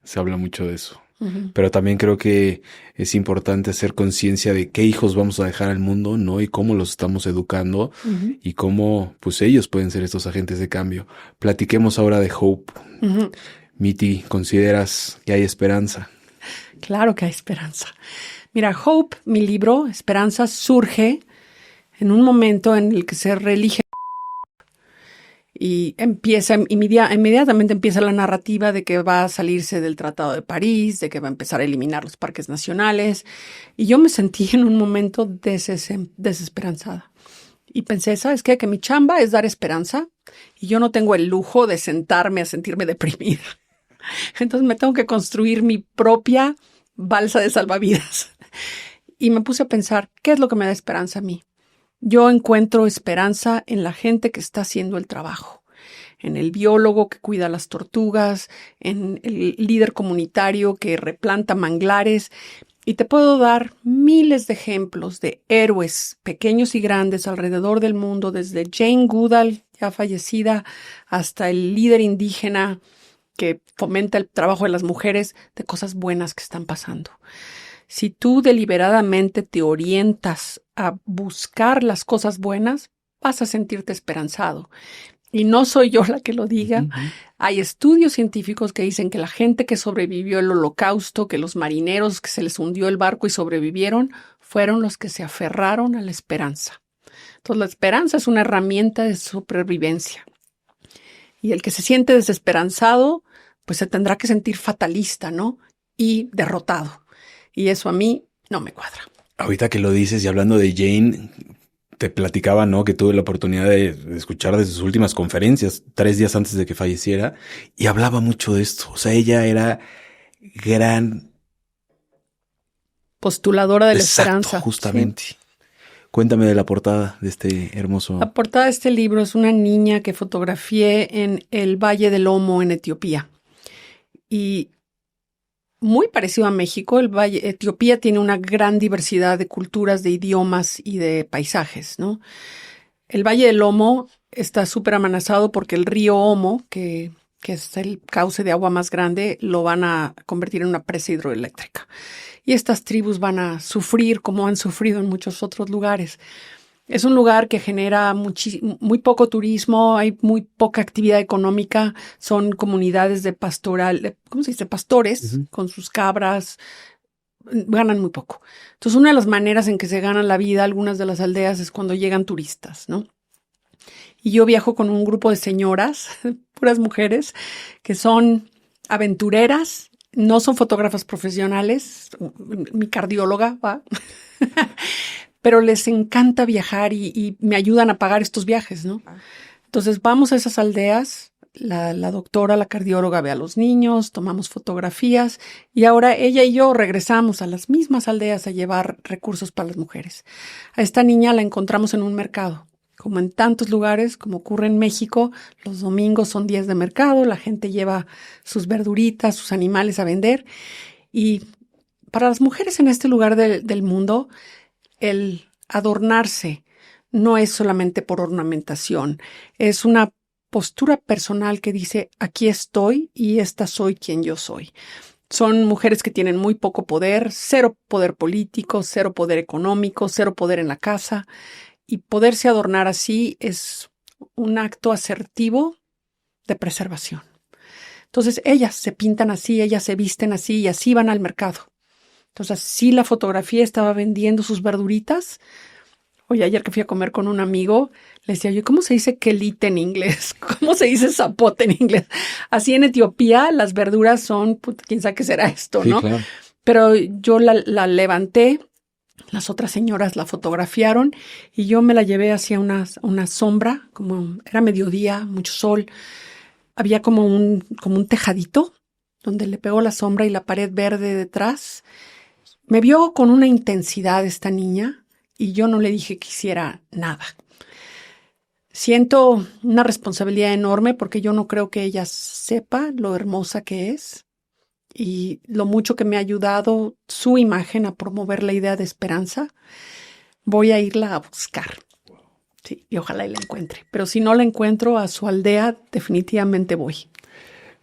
Se habla mucho de eso. Uh-huh. Pero también creo que es importante hacer conciencia de qué hijos vamos a dejar al mundo, ¿no? Y cómo los estamos educando, uh-huh, y cómo pues ellos pueden ser estos agentes de cambio. Platiquemos ahora de Hope. uh-huh. Miti, ¿consideras que hay esperanza? Claro que hay esperanza. Mira, Hope, mi libro, Esperanza, surge en un momento en el que se reelige y inmediatamente empieza la narrativa de que va a salirse del Tratado de París, de que va a empezar a eliminar los parques nacionales. Y yo me sentí en un momento desesperanzada. Y pensé, ¿sabes qué? Que mi chamba es dar esperanza y yo no tengo el lujo de sentarme a sentirme deprimida. Entonces me tengo que construir mi propia balsa de salvavidas. Y me puse a pensar, ¿qué es lo que me da esperanza a mí? Yo encuentro esperanza en la gente que está haciendo el trabajo, en el biólogo que cuida las tortugas, en el líder comunitario que replanta manglares. Y te puedo dar miles de ejemplos de héroes pequeños y grandes alrededor del mundo, desde Jane Goodall, ya fallecida, hasta el líder indígena que fomenta el trabajo de las mujeres, de cosas buenas que están pasando. Si tú deliberadamente te orientas a buscar las cosas buenas, vas a sentirte esperanzado. Y no soy yo la que lo diga. Uh-huh. Hay estudios científicos que dicen que la gente que sobrevivió el Holocausto, que los marineros que se les hundió el barco y sobrevivieron, fueron los que se aferraron a la esperanza. Entonces, la esperanza es una herramienta de supervivencia. Y el que se siente desesperanzado, pues se tendrá que sentir fatalista, ¿no? Y derrotado. Y eso a mí no me cuadra. Ahorita que lo dices y hablando de Jane, te platicaba, ¿no? Que tuve la oportunidad de escuchar de sus últimas conferencias 3 días antes de que falleciera, y hablaba mucho de esto. O sea, ella era gran postuladora de la esperanza. Justamente. Sí. Cuéntame de la portada de este hermoso... La portada de este libro es una niña que fotografié en el Valle del Omo en Etiopía. Y muy parecido a México, Etiopía tiene una gran diversidad de culturas, de idiomas y de paisajes, ¿no? El Valle del Omo está súper amenazado porque el río Omo, que es el cauce de agua más grande, lo van a convertir en una presa hidroeléctrica. Y estas tribus van a sufrir como han sufrido en muchos otros lugares. Es un lugar que genera muy poco turismo, hay muy poca actividad económica, son comunidades de pastores, uh-huh, con sus cabras, ganan muy poco. Entonces, una de las maneras en que se ganan la vida algunas de las aldeas es cuando llegan turistas, ¿no? Y yo viajo con un grupo de señoras, puras mujeres, que son aventureras, no son fotógrafas profesionales, mi cardióloga va... pero les encanta viajar y me ayudan a pagar estos viajes, ¿no? Entonces vamos a esas aldeas, la doctora, la cardióloga ve a los niños, tomamos fotografías y ahora ella y yo regresamos a las mismas aldeas a llevar recursos para las mujeres. A esta niña la encontramos en un mercado. Como en tantos lugares, como ocurre en México, los domingos son días de mercado, la gente lleva sus verduritas, sus animales a vender. Y para las mujeres en este lugar del mundo, el adornarse no es solamente por ornamentación, es una postura personal que dice, aquí estoy y esta soy quien yo soy. Son mujeres que tienen muy poco poder, cero poder político, cero poder económico, cero poder en la casa. Y poderse adornar así es un acto asertivo de preservación. Entonces ellas se pintan así, ellas se visten así y así van al mercado. Entonces sí, la fotografía estaba vendiendo sus verduritas. Oye, ayer que fui a comer con un amigo, le decía yo, ¿cómo se dice quelite en inglés? ¿Cómo se dice zapote en inglés? Así en Etiopía las verduras son, quién sabe qué será esto, Sí, ¿no? claro. Pero yo la levanté, las otras señoras la fotografiaron y yo me la llevé hacia una sombra, como era mediodía, mucho sol. Había como un tejadito donde le pegó la sombra y la pared verde detrás. Me vio con una intensidad esta niña y yo no le dije que hiciera nada. Siento una responsabilidad enorme porque yo no creo que ella sepa lo hermosa que es y lo mucho que me ha ayudado su imagen a promover la idea de esperanza. Voy a irla a buscar. Sí, y ojalá y la encuentre. Pero si no la encuentro, a su aldea definitivamente voy.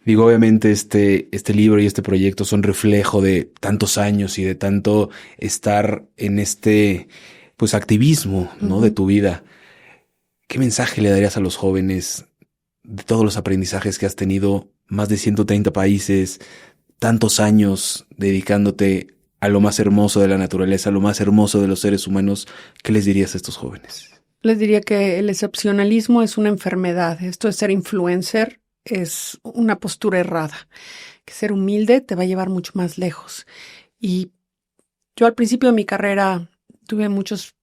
Digo, obviamente este libro y este proyecto son reflejo de tantos años y de tanto estar en este, pues, activismo, ¿no? De tu vida. ¿Qué mensaje le darías a los jóvenes de todos los aprendizajes que has tenido, más de 130 países, tantos años dedicándote a lo más hermoso de la naturaleza, a lo más hermoso de los seres humanos? ¿Qué les dirías a estos jóvenes? Les diría que el excepcionalismo es una enfermedad. Esto de ser influencer es una postura errada. Que ser humilde te va a llevar mucho más lejos. Y yo al principio de mi carrera tuve muchas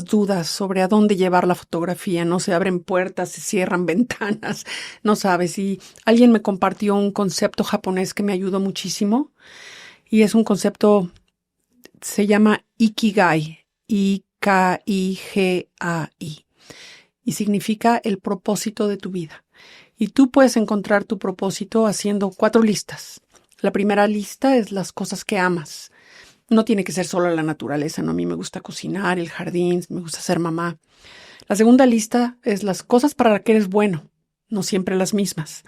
dudas sobre a dónde llevar la fotografía. No se abren puertas, se cierran ventanas, no sabes. Y alguien me compartió un concepto japonés que me ayudó muchísimo. Y es un concepto, se llama Ikigai. Ikigai. Y significa el propósito de tu vida. Y tú puedes encontrar tu propósito haciendo 4 listas. La primera lista es las cosas que amas. No tiene que ser solo la naturaleza, ¿no? A mí me gusta cocinar, el jardín, me gusta ser mamá. La segunda lista es las cosas para las que eres bueno, no siempre las mismas.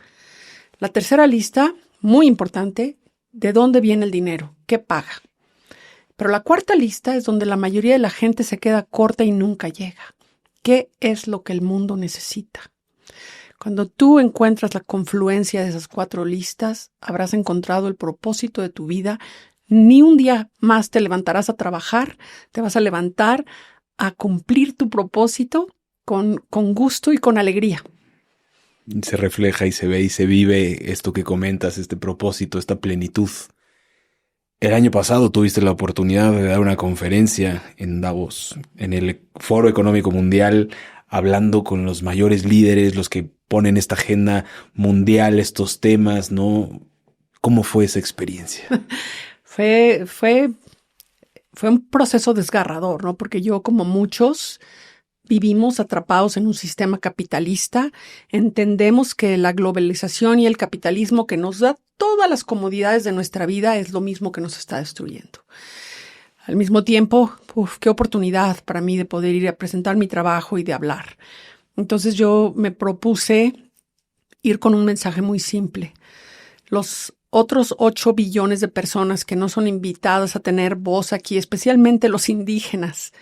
La tercera lista, muy importante, ¿de dónde viene el dinero? ¿Qué paga? Pero la cuarta lista es donde la mayoría de la gente se queda corta y nunca llega. ¿Qué es lo que el mundo necesita? Cuando tú encuentras la confluencia de esas 4 listas, habrás encontrado el propósito de tu vida. Ni un día más te levantarás a trabajar, te vas a levantar a cumplir tu propósito con gusto y con alegría. Se refleja y se ve y se vive esto que comentas, este propósito, esta plenitud. El año pasado tuviste la oportunidad de dar una conferencia en Davos, en el Foro Económico Mundial, hablando con los mayores líderes, los que ponen esta agenda mundial, estos temas, ¿no? ¿Cómo fue esa experiencia? Fue un proceso desgarrador, ¿no? Porque yo, como muchos, vivimos atrapados en un sistema capitalista. Entendemos que la globalización y el capitalismo que nos da todas las comodidades de nuestra vida es lo mismo que nos está destruyendo. Al mismo tiempo, qué oportunidad para mí de poder ir a presentar mi trabajo y de hablar. Entonces yo me propuse ir con un mensaje muy simple. Los otros 8 billones de personas que no son invitadas a tener voz aquí, especialmente los indígenas,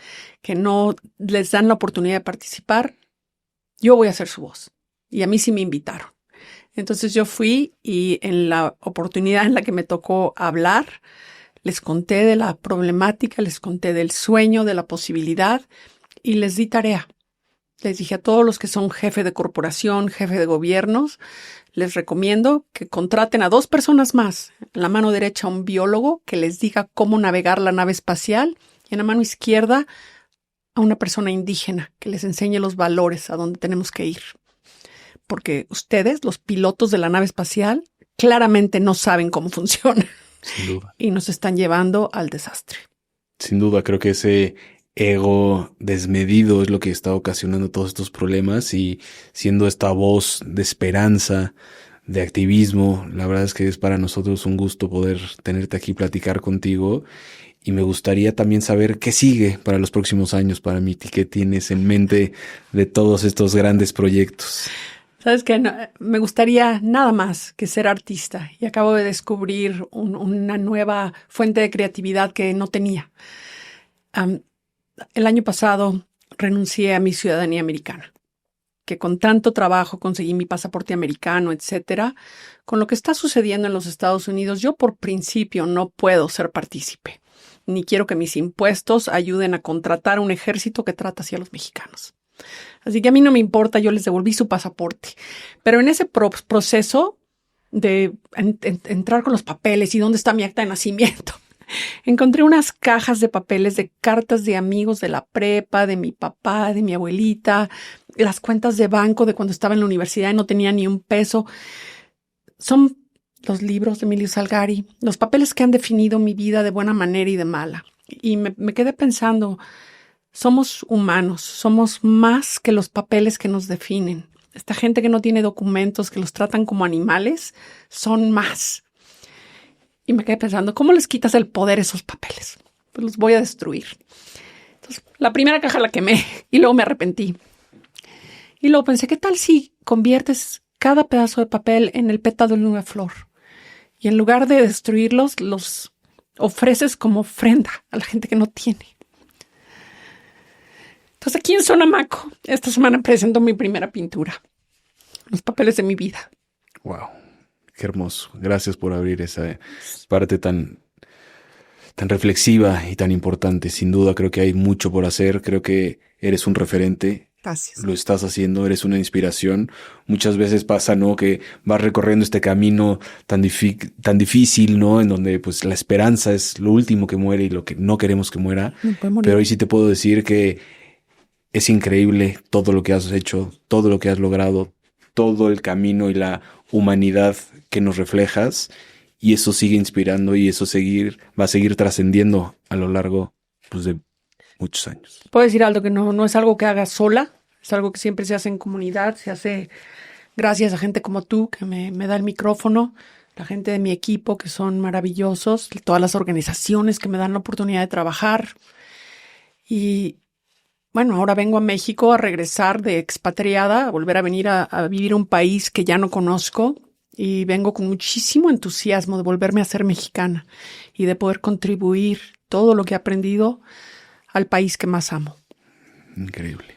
que no les dan la oportunidad de participar, yo voy a ser su voz. Y a mí sí me invitaron. Entonces yo fui y en la oportunidad en la que me tocó hablar, les conté de la problemática, les conté del sueño, de la posibilidad y les di tarea. Les dije a todos los que son jefe de corporación, jefe de gobiernos, les recomiendo que contraten a 2 personas más. En la mano derecha un biólogo que les diga cómo navegar la nave espacial y en la mano izquierda a una persona indígena que les enseñe los valores a dónde tenemos que ir. Porque ustedes, los pilotos de la nave espacial, claramente no saben cómo funciona. Sin duda. Y nos están llevando al desastre. Sin duda, creo que ese ego desmedido es lo que está ocasionando todos estos problemas y siendo esta voz de esperanza, de activismo, la verdad es que es para nosotros un gusto poder tenerte aquí, platicar contigo y me gustaría también saber qué sigue para los próximos años para Miti, qué tienes en mente de todos estos grandes proyectos. Sabes que me gustaría nada más que ser artista y acabo de descubrir una nueva fuente de creatividad que no tenía. El año pasado renuncié a mi ciudadanía americana, que con tanto trabajo conseguí mi pasaporte americano, etcétera. Con lo que está sucediendo en los Estados Unidos, yo por principio no puedo ser partícipe, ni quiero que mis impuestos ayuden a contratar un ejército que trata así a los mexicanos. Así que a mí no me importa, yo les devolví su pasaporte. Pero en ese proceso de entrar con los papeles y dónde está mi acta de nacimiento, encontré unas cajas de papeles de cartas de amigos de la prepa, de mi papá, de mi abuelita, las cuentas de banco de cuando estaba en la universidad y no tenía ni un peso. Son los libros de Emilio Salgari, los papeles que han definido mi vida de buena manera y de mala. Y me quedé pensando, somos humanos, somos más que los papeles que nos definen. Esta gente que no tiene documentos, que los tratan como animales, son más. Y me quedé pensando, ¿cómo les quitas el poder a esos papeles? Pues los voy a destruir. Entonces, la primera caja la quemé y luego me arrepentí. Y luego pensé, ¿qué tal si conviertes cada pedazo de papel en el pétalo de una flor? Y en lugar de destruirlos, los ofreces como ofrenda a la gente que no tiene. Entonces, aquí en Sonamaco, esta semana presento mi primera pintura. Los papeles de mi vida. Wow, qué hermoso. Gracias por abrir esa parte tan reflexiva y tan importante. Sin duda, creo que hay mucho por hacer. Creo que eres un referente. Gracias. Lo estás haciendo, eres una inspiración. Muchas veces pasa, ¿no?, que vas recorriendo este camino tan difícil, ¿no?, en donde pues la esperanza es lo último que muere y lo que no queremos que muera. No puede morir. Pero hoy sí te puedo decir que es increíble todo lo que has hecho, todo lo que has logrado, todo el camino y la humanidad que nos reflejas, y eso sigue inspirando y eso va a seguir trascendiendo a lo largo, pues, de muchos años. Puedo decir algo que no es algo que haga sola, es algo que siempre se hace en comunidad, se hace gracias a gente como tú que me da el micrófono, la gente de mi equipo que son maravillosos, todas las organizaciones que me dan la oportunidad de trabajar. Y bueno, ahora vengo a México a regresar de expatriada, a volver a venir a vivir a un país que ya no conozco, y vengo con muchísimo entusiasmo de volverme a ser mexicana y de poder contribuir todo lo que he aprendido al país que más amo. Increíble.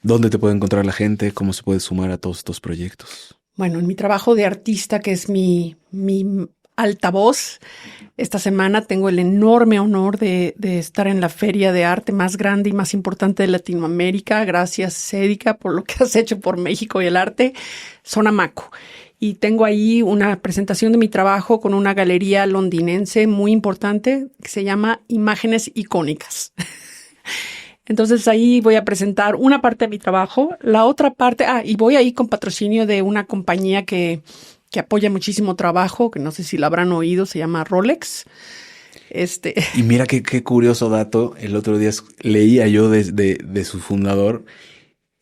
¿Dónde te puede encontrar la gente? ¿Cómo se puede sumar a todos estos proyectos? Bueno, en mi trabajo de artista, que es mi altavoz, esta semana tengo el enorme honor de estar en la feria de arte más grande y más importante de Latinoamérica. Gracias, Cédica, por lo que has hecho por México y el arte, Sonamaco. Y tengo ahí una presentación de mi trabajo con una galería londinense muy importante que se llama Imágenes Icónicas. Entonces ahí voy a presentar una parte de mi trabajo, la otra parte, y voy ahí con patrocinio de una compañía que apoya muchísimo trabajo, que no sé si la habrán oído, se llama Rolex. Y mira qué curioso dato, el otro día leía yo de su fundador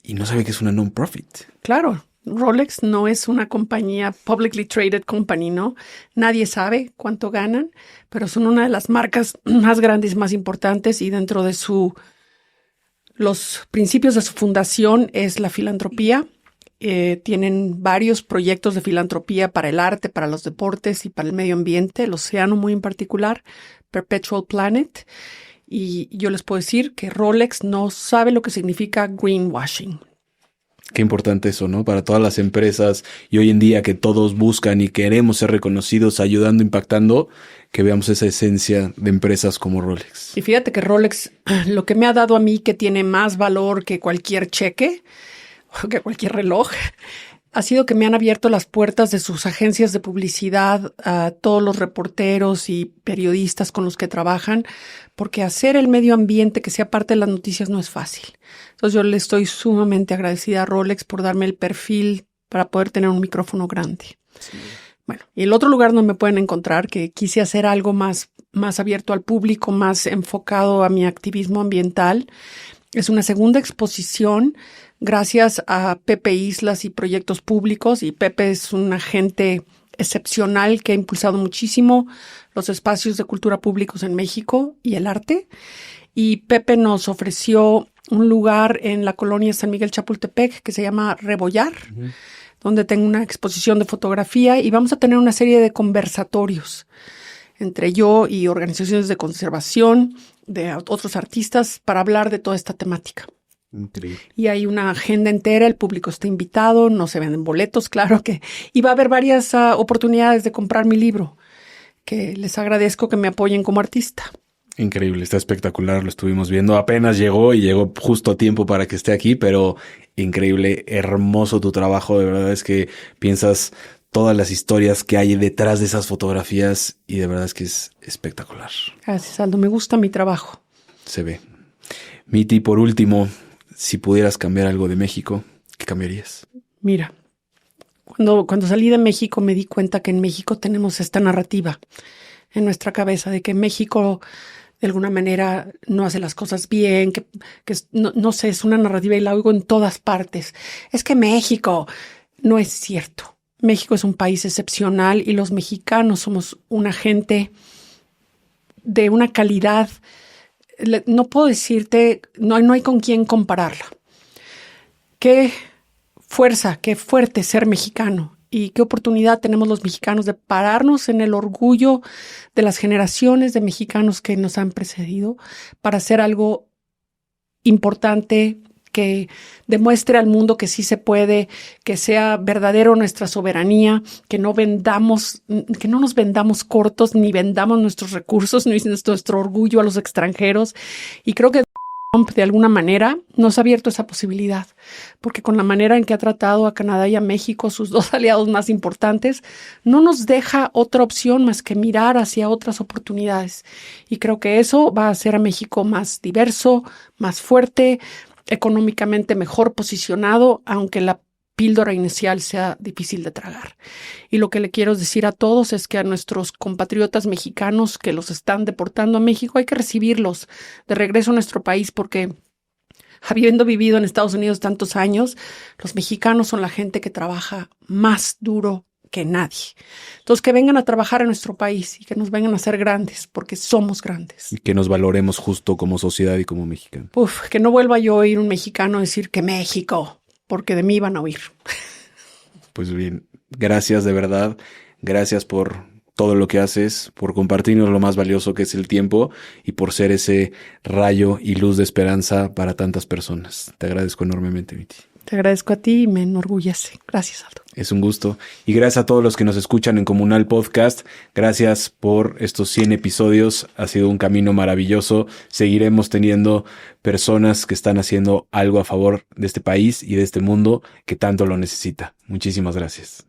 y no sabía que es una non-profit. Claro, Rolex no es una compañía publicly traded company, ¿no? Nadie sabe cuánto ganan, pero son una de las marcas más grandes, más importantes, y dentro de los principios de su fundación es la filantropía. Tienen varios proyectos de filantropía para el arte, para los deportes y para el medio ambiente, el océano muy en particular, Perpetual Planet. Y yo les puedo decir que Rolex no sabe lo que significa greenwashing. Qué importante eso, ¿no? Para todas las empresas y hoy en día que todos buscan y queremos ser reconocidos, ayudando, impactando, que veamos esa esencia de empresas como Rolex. Y fíjate que Rolex, lo que me ha dado a mí, que tiene más valor que cualquier cheque, que cualquier reloj, ha sido que me han abierto las puertas de sus agencias de publicidad a todos los reporteros y periodistas con los que trabajan, porque hacer el medio ambiente que sea parte de las noticias no es fácil. Entonces yo le estoy sumamente agradecida a Rolex por darme el perfil para poder tener un micrófono grande. Sí. Bueno, y el otro lugar donde me pueden encontrar, que quise hacer algo más abierto al público, más enfocado a mi activismo ambiental, es una segunda exposición gracias a Pepe Islas y Proyectos Públicos. Y Pepe es un agente excepcional que ha impulsado muchísimo los espacios de cultura públicos en México y el arte. Y Pepe nos ofreció un lugar en la colonia San Miguel Chapultepec que se llama Rebollar. Uh-huh. donde tengo una exposición de fotografía y vamos a tener una serie de conversatorios entre yo y organizaciones de conservación, de otros artistas, para hablar de toda esta temática. Increíble. Y hay una agenda entera, el público está invitado, no se venden boletos, claro que... Y va a haber varias oportunidades de comprar mi libro, que les agradezco que me apoyen como artista. Increíble, está espectacular, lo estuvimos viendo. Apenas llegó y llegó justo a tiempo para que esté aquí, pero increíble, hermoso tu trabajo. De verdad es que piensas todas las historias que hay detrás de esas fotografías y de verdad es que es espectacular. Gracias, Aldo, me gusta mi trabajo. Se ve. Miti, por último, si pudieras cambiar algo de México, ¿qué cambiarías? Mira, cuando salí de México me di cuenta que en México tenemos esta narrativa en nuestra cabeza de que México de alguna manera no hace las cosas bien, que no sé, es una narrativa y la oigo en todas partes. Es que México no es cierto. México es un país excepcional y los mexicanos somos una gente de una calidad. No puedo decirte, no hay con quién compararla. Qué fuerza, qué fuerte ser mexicano y qué oportunidad tenemos los mexicanos de pararnos en el orgullo de las generaciones de mexicanos que nos han precedido para hacer algo importante que demuestre al mundo que sí se puede, que sea verdadero nuestra soberanía, que no nos vendamos cortos, ni vendamos nuestros recursos, ni nuestro orgullo a los extranjeros. Y creo que Trump, de alguna manera, nos ha abierto esa posibilidad, porque con la manera en que ha tratado a Canadá y a México, sus dos aliados más importantes, no nos deja otra opción más que mirar hacia otras oportunidades. Y creo que eso va a hacer a México más diverso, más fuerte, económicamente mejor posicionado, aunque la píldora inicial sea difícil de tragar. Y lo que le quiero decir a todos es que a nuestros compatriotas mexicanos que los están deportando a México hay que recibirlos de regreso a nuestro país porque, habiendo vivido en Estados Unidos tantos años, los mexicanos son la gente que trabaja más duro que nadie. Entonces, que vengan a trabajar en nuestro país y que nos vengan a hacer grandes, porque somos grandes. Y que nos valoremos justo como sociedad y como mexicanos. Que no vuelva yo a oír un mexicano decir que México, porque de mí van a oír. Pues bien, gracias de verdad. Gracias por todo lo que haces, por compartirnos lo más valioso que es el tiempo y por ser ese rayo y luz de esperanza para tantas personas. Te agradezco enormemente, Miti. Te agradezco a ti y me enorgullece. Gracias, Aldo. Es un gusto. Y gracias a todos los que nos escuchan en Comunal Podcast. Gracias por estos 100 episodios. Ha sido un camino maravilloso. Seguiremos teniendo personas que están haciendo algo a favor de este país y de este mundo que tanto lo necesita. Muchísimas gracias.